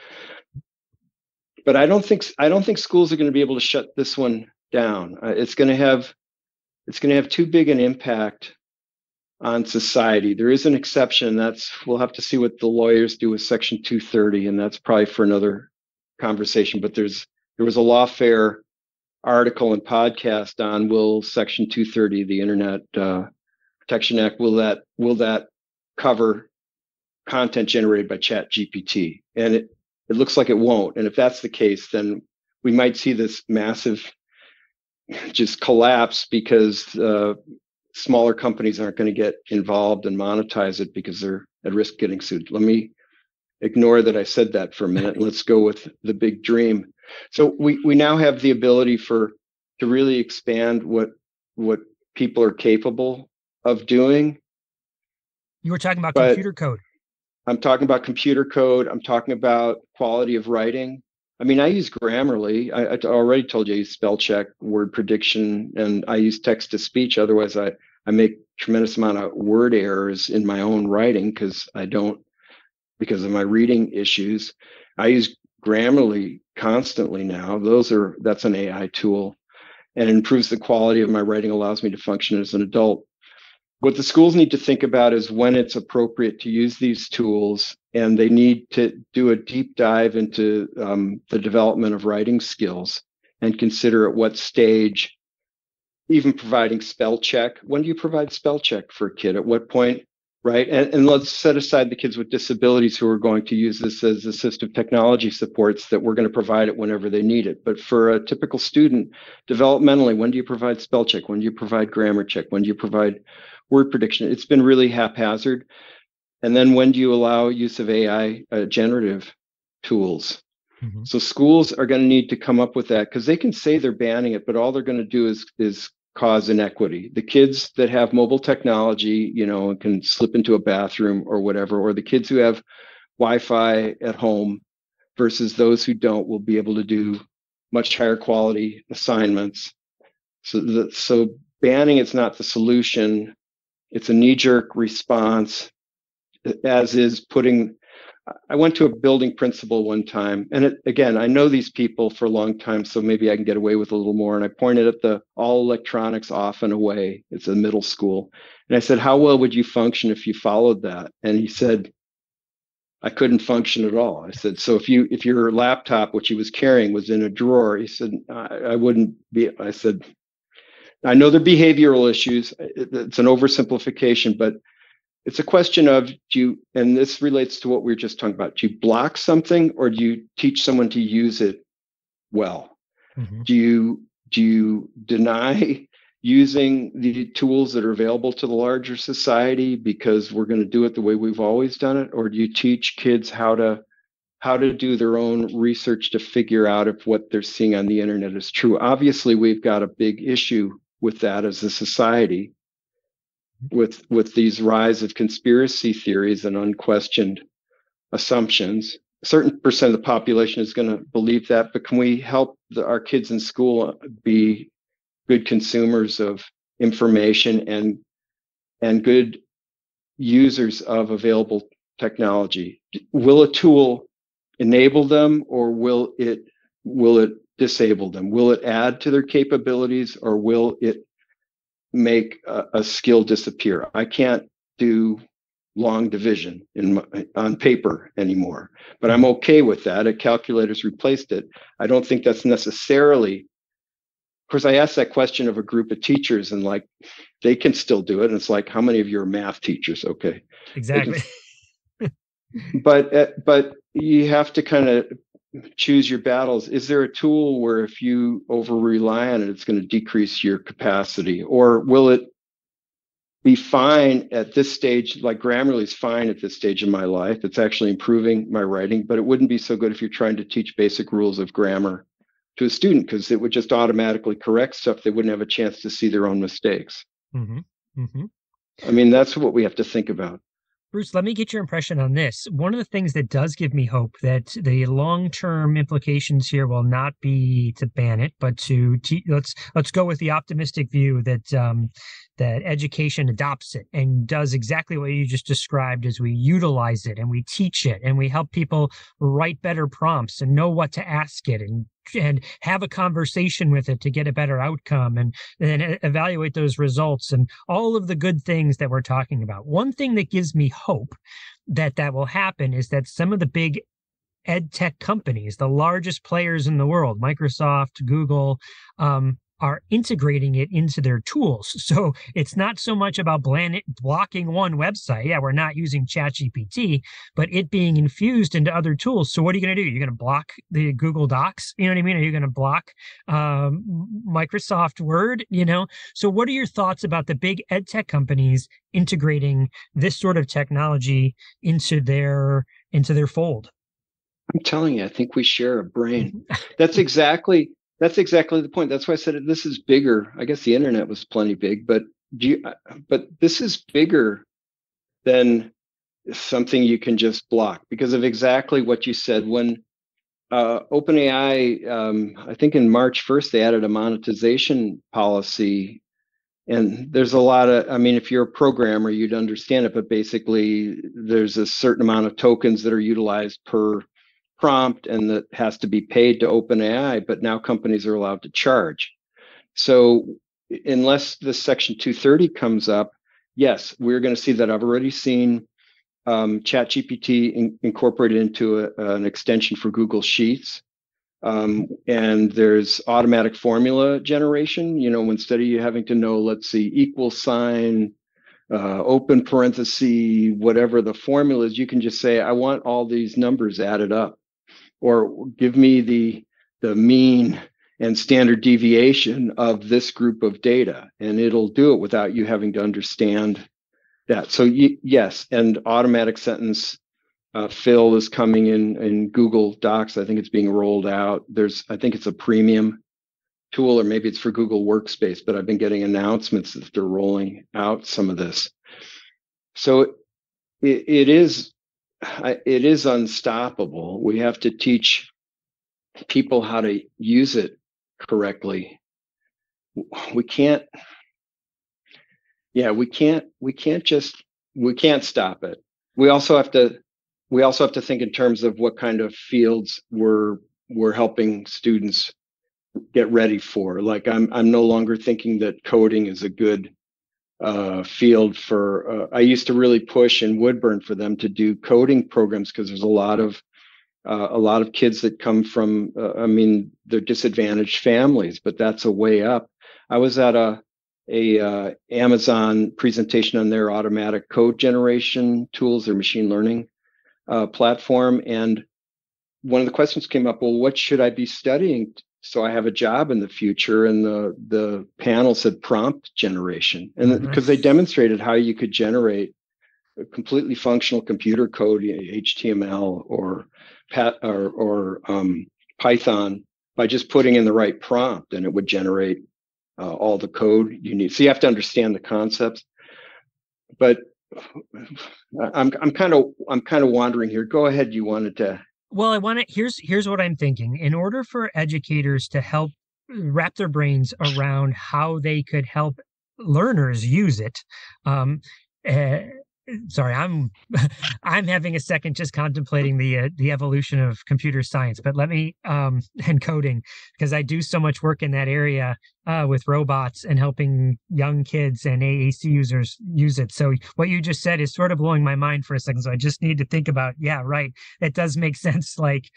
But I don't think schools are going to be able to shut this one down. It's going to have too big an impact on society. There is an exception. We'll have to see what the lawyers do with Section 230, and that's probably for another conversation. But there was a Lawfare article and podcast on will Section 230, the Internet Protection Act, will that cover content generated by Chat GPT? And it looks like it won't. And if that's the case, then we might see this massive just collapse because smaller companies aren't going to get involved and monetize it because they're at risk of getting sued. Let me ignore that I said that for a minute, and let's go with the big dream. So we now have the ability to really expand what people are capable of doing. You were talking about computer code. I'm talking about computer code. I'm talking about quality of writing. I mean, I use Grammarly. I already told you I use spell check, word prediction, and I use text to speech. Otherwise, I make tremendous amount of word errors in my own writing because of my reading issues. I use Grammarly constantly now. That's an AI tool, and it improves the quality of my writing, allows me to function as an adult. What the schools need to think about is when it's appropriate to use these tools, and they need to do a deep dive into the development of writing skills and consider at what stage, even providing spell check. When do you provide spell check for a kid? At what point, right? And let's set aside the kids with disabilities who are going to use this as assistive technology supports, that we're going to provide it whenever they need it. But for a typical student, developmentally, when do you provide spell check? When do you provide grammar check? When do you provide word prediction? It's been really haphazard. And then when do you allow use of AI generative tools? Mm-hmm. So schools are going to need to come up with that, because they can say they're banning it, but all they're going to do is cause inequity. The kids that have mobile technology, and can slip into a bathroom or whatever, or the kids who have Wi-Fi at home versus those who don't, will be able to do much higher quality assignments. So banning is not the solution. It's a knee-jerk response, as is putting. I went to a building principal one time, and again, I know these people for a long time, so maybe I can get away with a little more. And I pointed at the all electronics off and away. It's a middle school. And I said, how well would you function if you followed that? And he said, I couldn't function at all. I said, so if your laptop, which he was carrying, was in a drawer, he said, I wouldn't be. I said, I know there are behavioral issues. It's an oversimplification, but it's a question of, and this relates to what we were just talking about, do you block something, or do you teach someone to use it well? Mm-hmm. Do you deny using the tools that are available to the larger society because we're going to do it the way we've always done it? Or do you teach kids how to do their own research to figure out if what they're seeing on the internet is true? Obviously, we've got a big issue with that as a society, with these rise of conspiracy theories and unquestioned assumptions. A certain percent of the population is going to believe that, but can we help our kids in school be good consumers of information and good users of available technology? Will a tool enable them, or will it disable them? Will it add to their capabilities, or will it make a skill disappear? I can't do long division on paper anymore, but I'm okay with that. A calculator's replaced it. I don't think that's necessarily. Of course, I asked that question of a group of teachers, and they can still do it. And it's like, how many of you are math teachers? Okay, exactly. But you have to kind of choose your battles. Is there a tool where if you over rely on it, it's going to decrease your capacity? Or will it be fine at this stage? Like Grammarly is fine at this stage in my life. It's actually improving my writing, but it wouldn't be so good if you're trying to teach basic rules of grammar to a student, because it would just automatically correct stuff. They wouldn't have a chance to see their own mistakes. Mm-hmm. Mm-hmm. I mean, that's what we have to think about. Bruce, let me get your impression on this. One of the things that does give me hope that the long-term implications here will not be to ban it, but to let's go with the optimistic view that that education adopts it and does exactly what you just described, as we utilize it and we teach it and we help people write better prompts and know what to ask it and have a conversation with it to get a better outcome and evaluate those results and all of the good things that we're talking about. One thing that gives me hope that will happen is that some of the big ed tech companies, the largest players in the world, Microsoft, Google, are integrating it into their tools. So it's not so much about blocking one website. Yeah, we're not using Chat GPT, but it being infused into other tools. So what are you going to do? You're going to block the Google Docs? You know what I mean? Are you going to block Microsoft Word? So what are your thoughts about the big ed tech companies integrating this sort of technology into their fold? I'm telling you, I think we share a brain. That's exactly the point. That's why I said this is bigger. I guess the internet was plenty big, but this is bigger than something you can just block, because of exactly what you said. When OpenAI, I think in March 1st, they added a monetization policy. And there's a lot of, I mean, if you're a programmer, you'd understand it, but basically there's a certain amount of tokens that are utilized per prompt and that has to be paid to OpenAI, but now companies are allowed to charge. So unless this Section 230 comes up, yes, we're going to see that. I've already seen Chat GPT incorporated into an extension for Google Sheets. And there's automatic formula generation, you know, instead of you having to know, let's see, equal sign, open parenthesis, whatever the formula is, you can just say, I want all these numbers added up, or give me the mean and standard deviation of this group of data, and it'll do it without you having to understand that. So yes, and automatic sentence fill is coming in Google Docs. I think it's being rolled out. I think it's a premium tool, or maybe it's for Google Workspace, but I've been getting announcements that they're rolling out some of this. So it is unstoppable. We have to teach people how to use it correctly. We can't stop it. We also have to think in terms of what kind of fields we're helping students get ready for. Like I'm no longer thinking that coding is a good field for. I used to really push in Woodburn for them to do coding programs, because there's a lot of kids that come from they're disadvantaged families, but that's a way up. I was at a Amazon presentation on their automatic code generation tools, their machine learning platform, and one of the questions came up, well, what should I be studying so I have a job in the future? And the panel said prompt generation, and because they demonstrated how you could generate a completely functional computer code, HTML or Python, by just putting in the right prompt, and it would generate all the code you need. So you have to understand the concepts. But I'm kind of wandering here. Go ahead. You wanted to. Well, here's what I'm thinking. In order for educators to help wrap their brains around how they could help learners use it, sorry, I'm having a second just contemplating the evolution of computer science, but let me and coding, because I do so much work in that area with robots and helping young kids and AAC users use it. So what you just said is sort of blowing my mind for a second. So I just need to think about, yeah, right. It does make sense. Like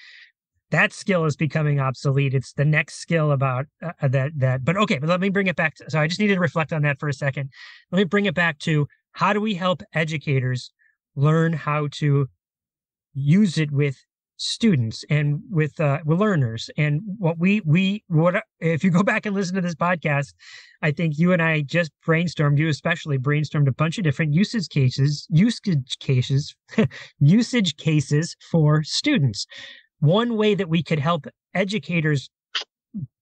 that skill is becoming obsolete. It's the next skill about that. But okay, but let me bring it back. So I just needed to reflect on that for a second. Let me bring it back to, how do we help educators learn how to use it with students and with learners? And what if you go back and listen to this podcast, I think you and I just brainstormed, you especially brainstormed a bunch of different usage cases for students. One way that we could help educators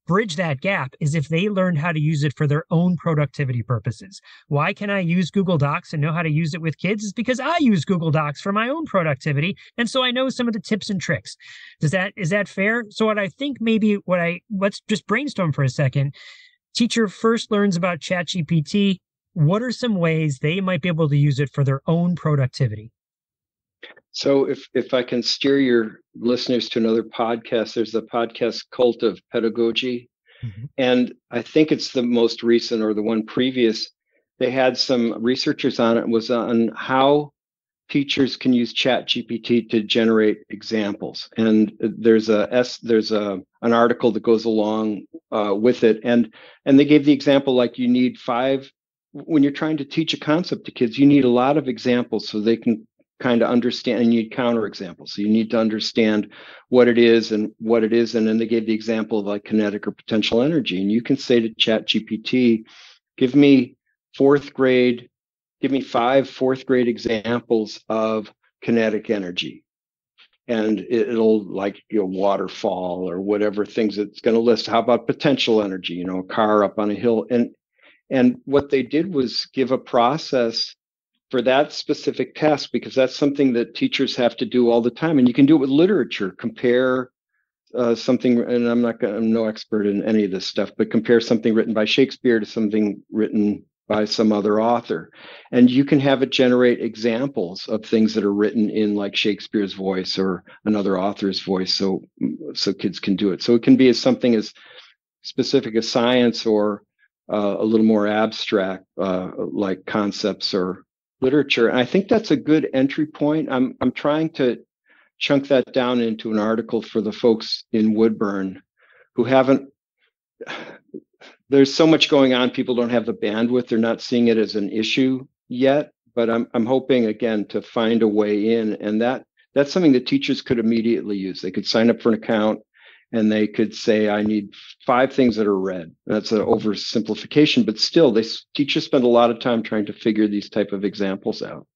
bridge that gap is if they learned how to use it for their own productivity purposes. Why can I use Google Docs and know how to use it with kids? Is because I use Google Docs for my own productivity, and so I know some of the tips and tricks. Is that fair? So what I think let's just brainstorm for a second. Teacher first learns about Chat GPT. What are some ways they might be able to use it for their own productivity? So if I can steer your listeners to another podcast, there's the podcast Cult of Pedagogy. Mm-hmm. And I think it's the most recent, or the one previous. They had some researchers on it, was on how teachers can use Chat GPT to generate examples. And there's an article that goes along with it. And they gave the example, like, you need 5, when you're trying to teach a concept to kids, you need a lot of examples so they can kind of understand, and you need counterexamples. So you need to understand what it is and what it isn't. And they gave the example of like kinetic or potential energy. And you can say to Chat GPT, give me 5 fourth grade examples of kinetic energy. And it'll, like, waterfall or whatever things it's going to list. How about potential energy, a car up on a hill? And what they did was give a process for that specific task, because that's something that teachers have to do all the time. And you can do it with literature, compare something, and I'm no expert in any of this stuff, but compare something written by Shakespeare to something written by some other author, and you can have it generate examples of things that are written in like Shakespeare's voice or another author's voice, so kids can do it. So it can be as something as specific as science, or a little more abstract, like concepts or literature. And I think that's a good entry point. I'm trying to chunk that down into an article for the folks in Woodburn who haven't. There's so much going on. People don't have the bandwidth. They're not seeing it as an issue yet. But I'm hoping again to find a way in, and that's something that teachers could immediately use. They could sign up for an account, and they could say, I need 5 things that are red. That's an oversimplification, but still, teachers spend a lot of time trying to figure these type of examples out.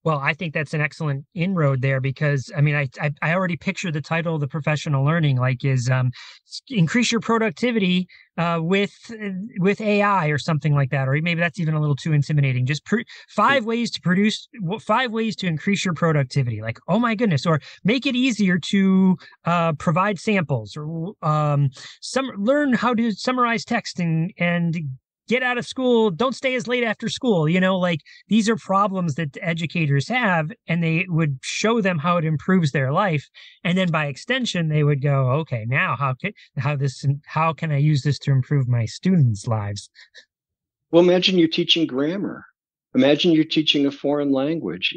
Well, I think that's an excellent inroad there, because I mean, I already picture the title of the professional learning is increase your productivity with AI or something like that, or maybe that's even a little too intimidating. Just 5 ways to increase your productivity. Like, oh my goodness, or make it easier to provide samples, or learn how to summarize text and get out of school, don't stay as late after school. Like, these are problems that educators have, and they would show them how it improves their life. And then by extension, they would go, okay, now how can I use this to improve my students' lives? Well, imagine you're teaching grammar. Imagine you're teaching a foreign language.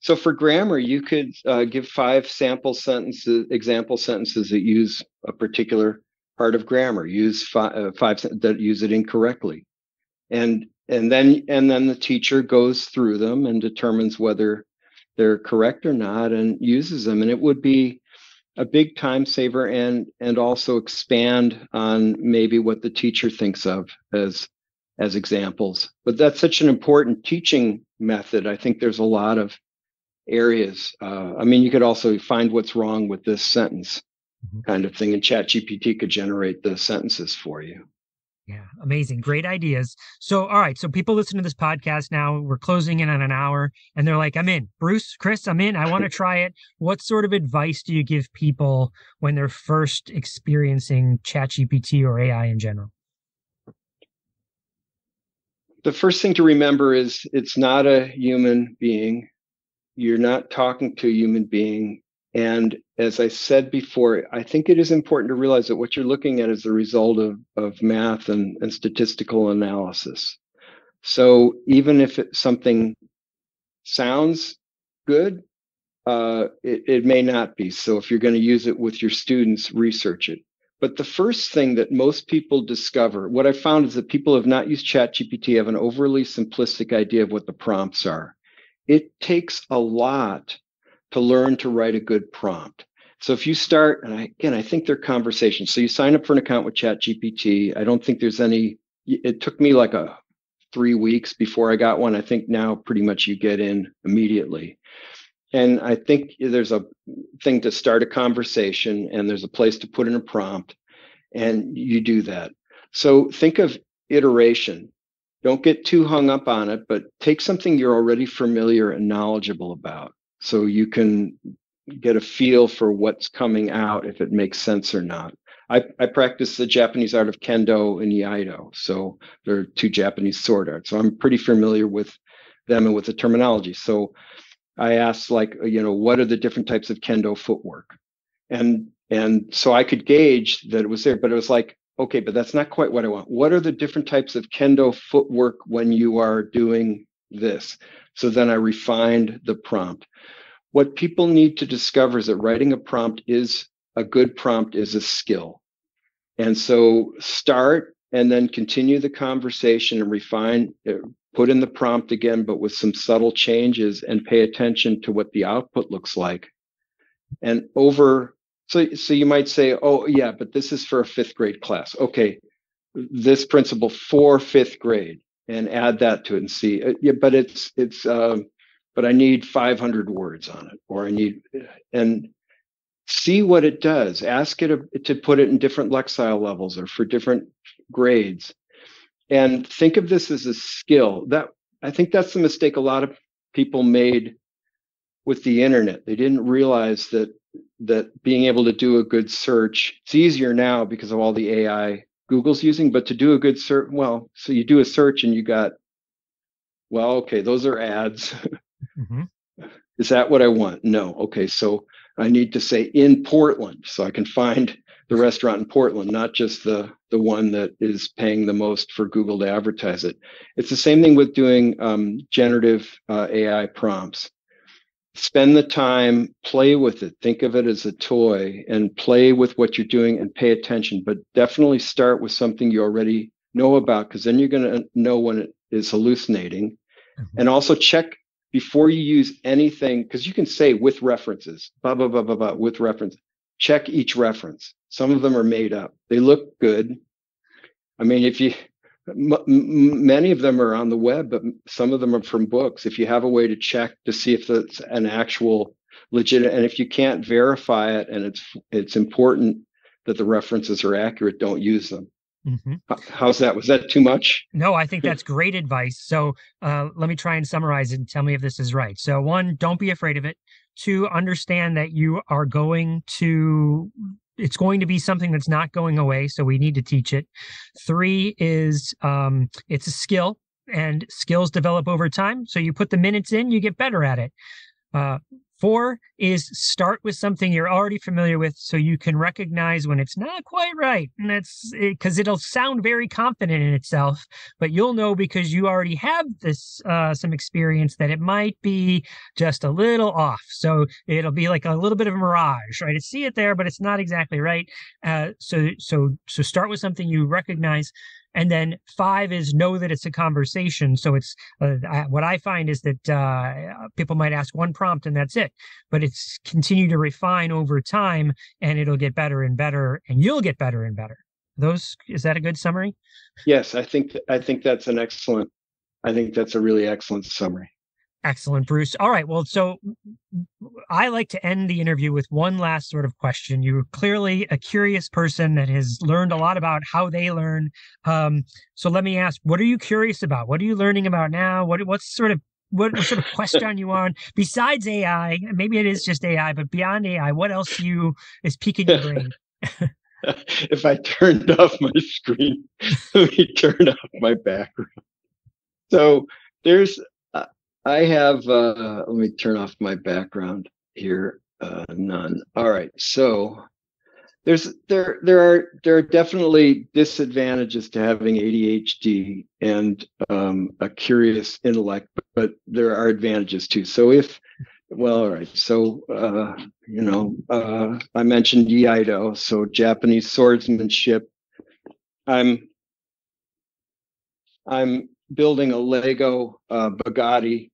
So for grammar, you could give 5 example sentences that use a particular part of grammar. Use 5 that use it incorrectly, and then the teacher goes through them and determines whether they're correct or not, and uses them. And it would be a big time saver, and also expand on maybe what the teacher thinks of as examples. But that's such an important teaching method. I think there's a lot of areas. I mean, you could also find what's wrong with this sentence, kind of thing, and Chat GPT could generate the sentences for you. Yeah, amazing. Great ideas. So, all right. So people listen to this podcast now, we're closing in on an hour, and they're like, I'm in. Bruce, Chris, I'm in. I want to try it. What sort of advice do you give people when they're first experiencing Chat GPT or AI in general? The first thing to remember is it's not a human being. You're not talking to a human being. And as I said before, I think it is important to realize that what you're looking at is the result of math and statistical analysis. So even if something sounds good, it may not be. So if you're going to use it with your students, research it. But the first thing that most people discover, what I found is that people who have not used ChatGPT have an overly simplistic idea of what the prompts are. It takes a lot to learn to write a good prompt. So if you start, and I think they're conversations. So you sign up for an account with ChatGPT. I don't think there's it took me like 3 weeks before I got one. I think now pretty much you get in immediately. And I think there's a thing to start a conversation, and there's a place to put in a prompt, and you do that. So think of iteration. Don't get too hung up on it, but take something you're already familiar and knowledgeable about, so you can get a feel for what's coming out, if it makes sense or not. I practice the Japanese art of Kendo and Iaido. So they're 2 Japanese sword arts. So I'm pretty familiar with them and with the terminology. So I asked, like, what are the different types of Kendo footwork? And so I could gauge that it was there, but it was like, okay, but that's not quite what I want. What are the different types of Kendo footwork when you are doing this? So then I refined the prompt. What people need to discover is that writing a good prompt is a skill. And so start and then continue the conversation and refine, put in the prompt again, but with some subtle changes, and pay attention to what the output looks like. And so you might say, oh yeah, but this is for a 5th grade class. Okay, this principle for 5th grade, and add that to it and see. Yeah, but but I need 500 words on it, and see what it does. Ask it to put it in different Lexile levels or for different grades, and think of this as a skill. I think that's the mistake a lot of people made with the internet. They didn't realize that that being able to do a good search, it's easier now because of all the AI Google's using, but to do a good search, well, so you do a search and you got, well, okay, those are ads. Mm-hmm. Is that what I want? No. Okay, so I need to say in Portland, so I can find the restaurant in Portland, not just the one that is paying the most for Google to advertise it. It's the same thing with doing generative AI prompts. Spend the time, play with it, think of it as a toy, and play with what you're doing and pay attention. But definitely start with something you already know about, because then you're going to know when it is hallucinating. Mm-hmm. And also check before you use anything, because you can say with references, blah, blah, blah, blah, blah, with reference. Check each reference. Some of them are made up. They look good. I mean, if you, many of them are on the web, but some of them are from books. If you have a way to check to see if it's an actual legit, and if you can't verify it, and it's important that the references are accurate, don't use them. Mm-hmm. How's that? Was that too much? No, I think that's great advice. So let me try and summarize it and tell me if this is right. So 1, don't be afraid of it. 2, understand that you are it's going to be something that's not going away. So we need to teach it. 3 is it's a skill, and skills develop over time. So you put the minutes in, you get better at it. 4 is start with something you're already familiar with, so you can recognize when it's not quite right. And that's because it'll sound very confident in itself, but you'll know because you already have this some experience that it might be just a little off. So it'll be like a little bit of a mirage, right? I see it there, but it's not exactly right. So start with something you recognize. And then 5 is know that it's a conversation. So it's what I find is that people might ask one prompt and that's it, but it's continue to refine over time, and it'll get better and better, and you'll get better and better. Is that a good summary? Yes, I think that's a really excellent summary. Excellent, Bruce. All right. Well, so I like to end the interview with one last sort of question. You're clearly a curious person that has learned a lot about how they learn. So let me ask, what are you curious about? What are you learning about now? What sort of quest are you on besides AI? Maybe it is just AI, but beyond AI, what else is piquing your brain? If I turned off my screen, let me turn off my background. So there's I have, let me turn off my background here. None. All right. So there are definitely disadvantages to having ADHD and a curious intellect, but there are advantages too. So all right. So, I mentioned Iaido, so Japanese swordsmanship. I'm building a Lego Bugatti.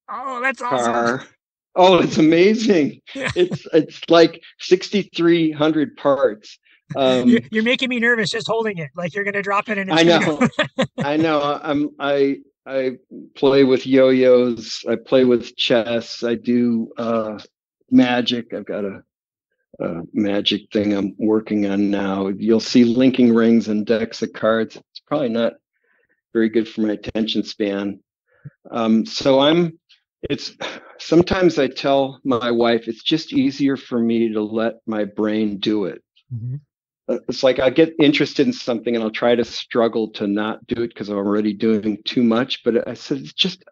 Oh, that's car. awesome. Oh, it's amazing. It's like 6,300 parts. You're making me nervous just holding it, like you're going to drop it in. I know. I know. I play with yo-yos. I play with chess. I do magic. I've got a magic thing I'm working on now. You'll see linking rings and decks of cards. It's probably not very good for my attention span. Sometimes I tell my wife it's just easier for me to let my brain do it. Mm-hmm. It's like I get interested in something and I'll try to struggle to not do it because I'm already doing too much. But I said it's just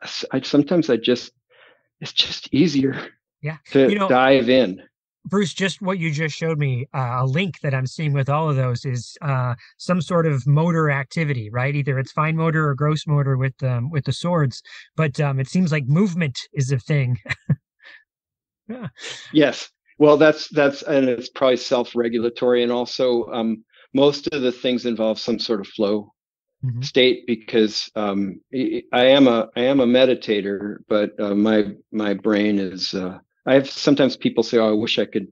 easier to dive in. Bruce, just what you just showed me, a link that I'm seeing with all of those is some sort of motor activity, right? Either it's fine motor or gross motor with the swords, but it seems like movement is a thing. Yeah. Yes. Well, that's and it's probably self-regulatory, and also most of the things involve some sort of flow mm-hmm. state, because I am a meditator, but my brain is. Sometimes people say, "Oh, I wish I could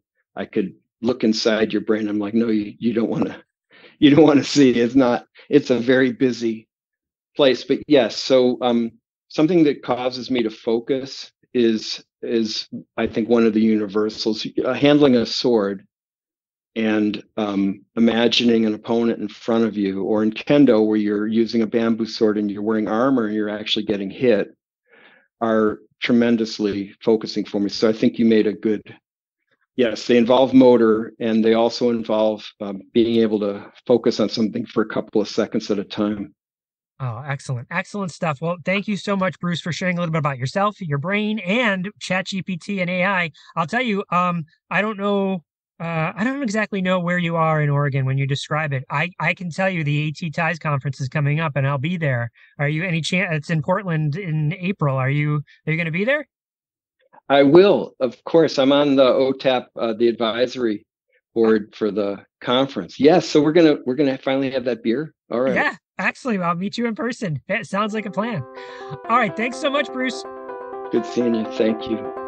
look inside your brain." I'm like, "No, you don't want to see. It's a very busy place." But yes, so something that causes me to focus is I think one of the universals. Handling a sword and imagining an opponent in front of you, or in kendo where you're using a bamboo sword and you're wearing armor and you're actually getting hit, are tremendously focusing for me. So I think you made a good Yes, they involve motor, and they also involve being able to focus on something for a couple of seconds at a time. Oh, excellent. Excellent stuff. Well, thank you so much, Bruce, for sharing a little bit about yourself, your brain, and Chat GPT and AI. I'll tell you, I don't know, I don't exactly know where you are in Oregon when you describe it. I can tell you the AT Ties conference is coming up and I'll be there. Are you any chance? It's in Portland in April. Are you going to be there? I will, of course. I'm on the OTAP, the advisory board for the conference. Yes, so we're gonna finally have that beer. All right. Yeah, excellent. I'll meet you in person. That sounds like a plan. All right. Thanks so much, Bruce. Good seeing you. Thank you.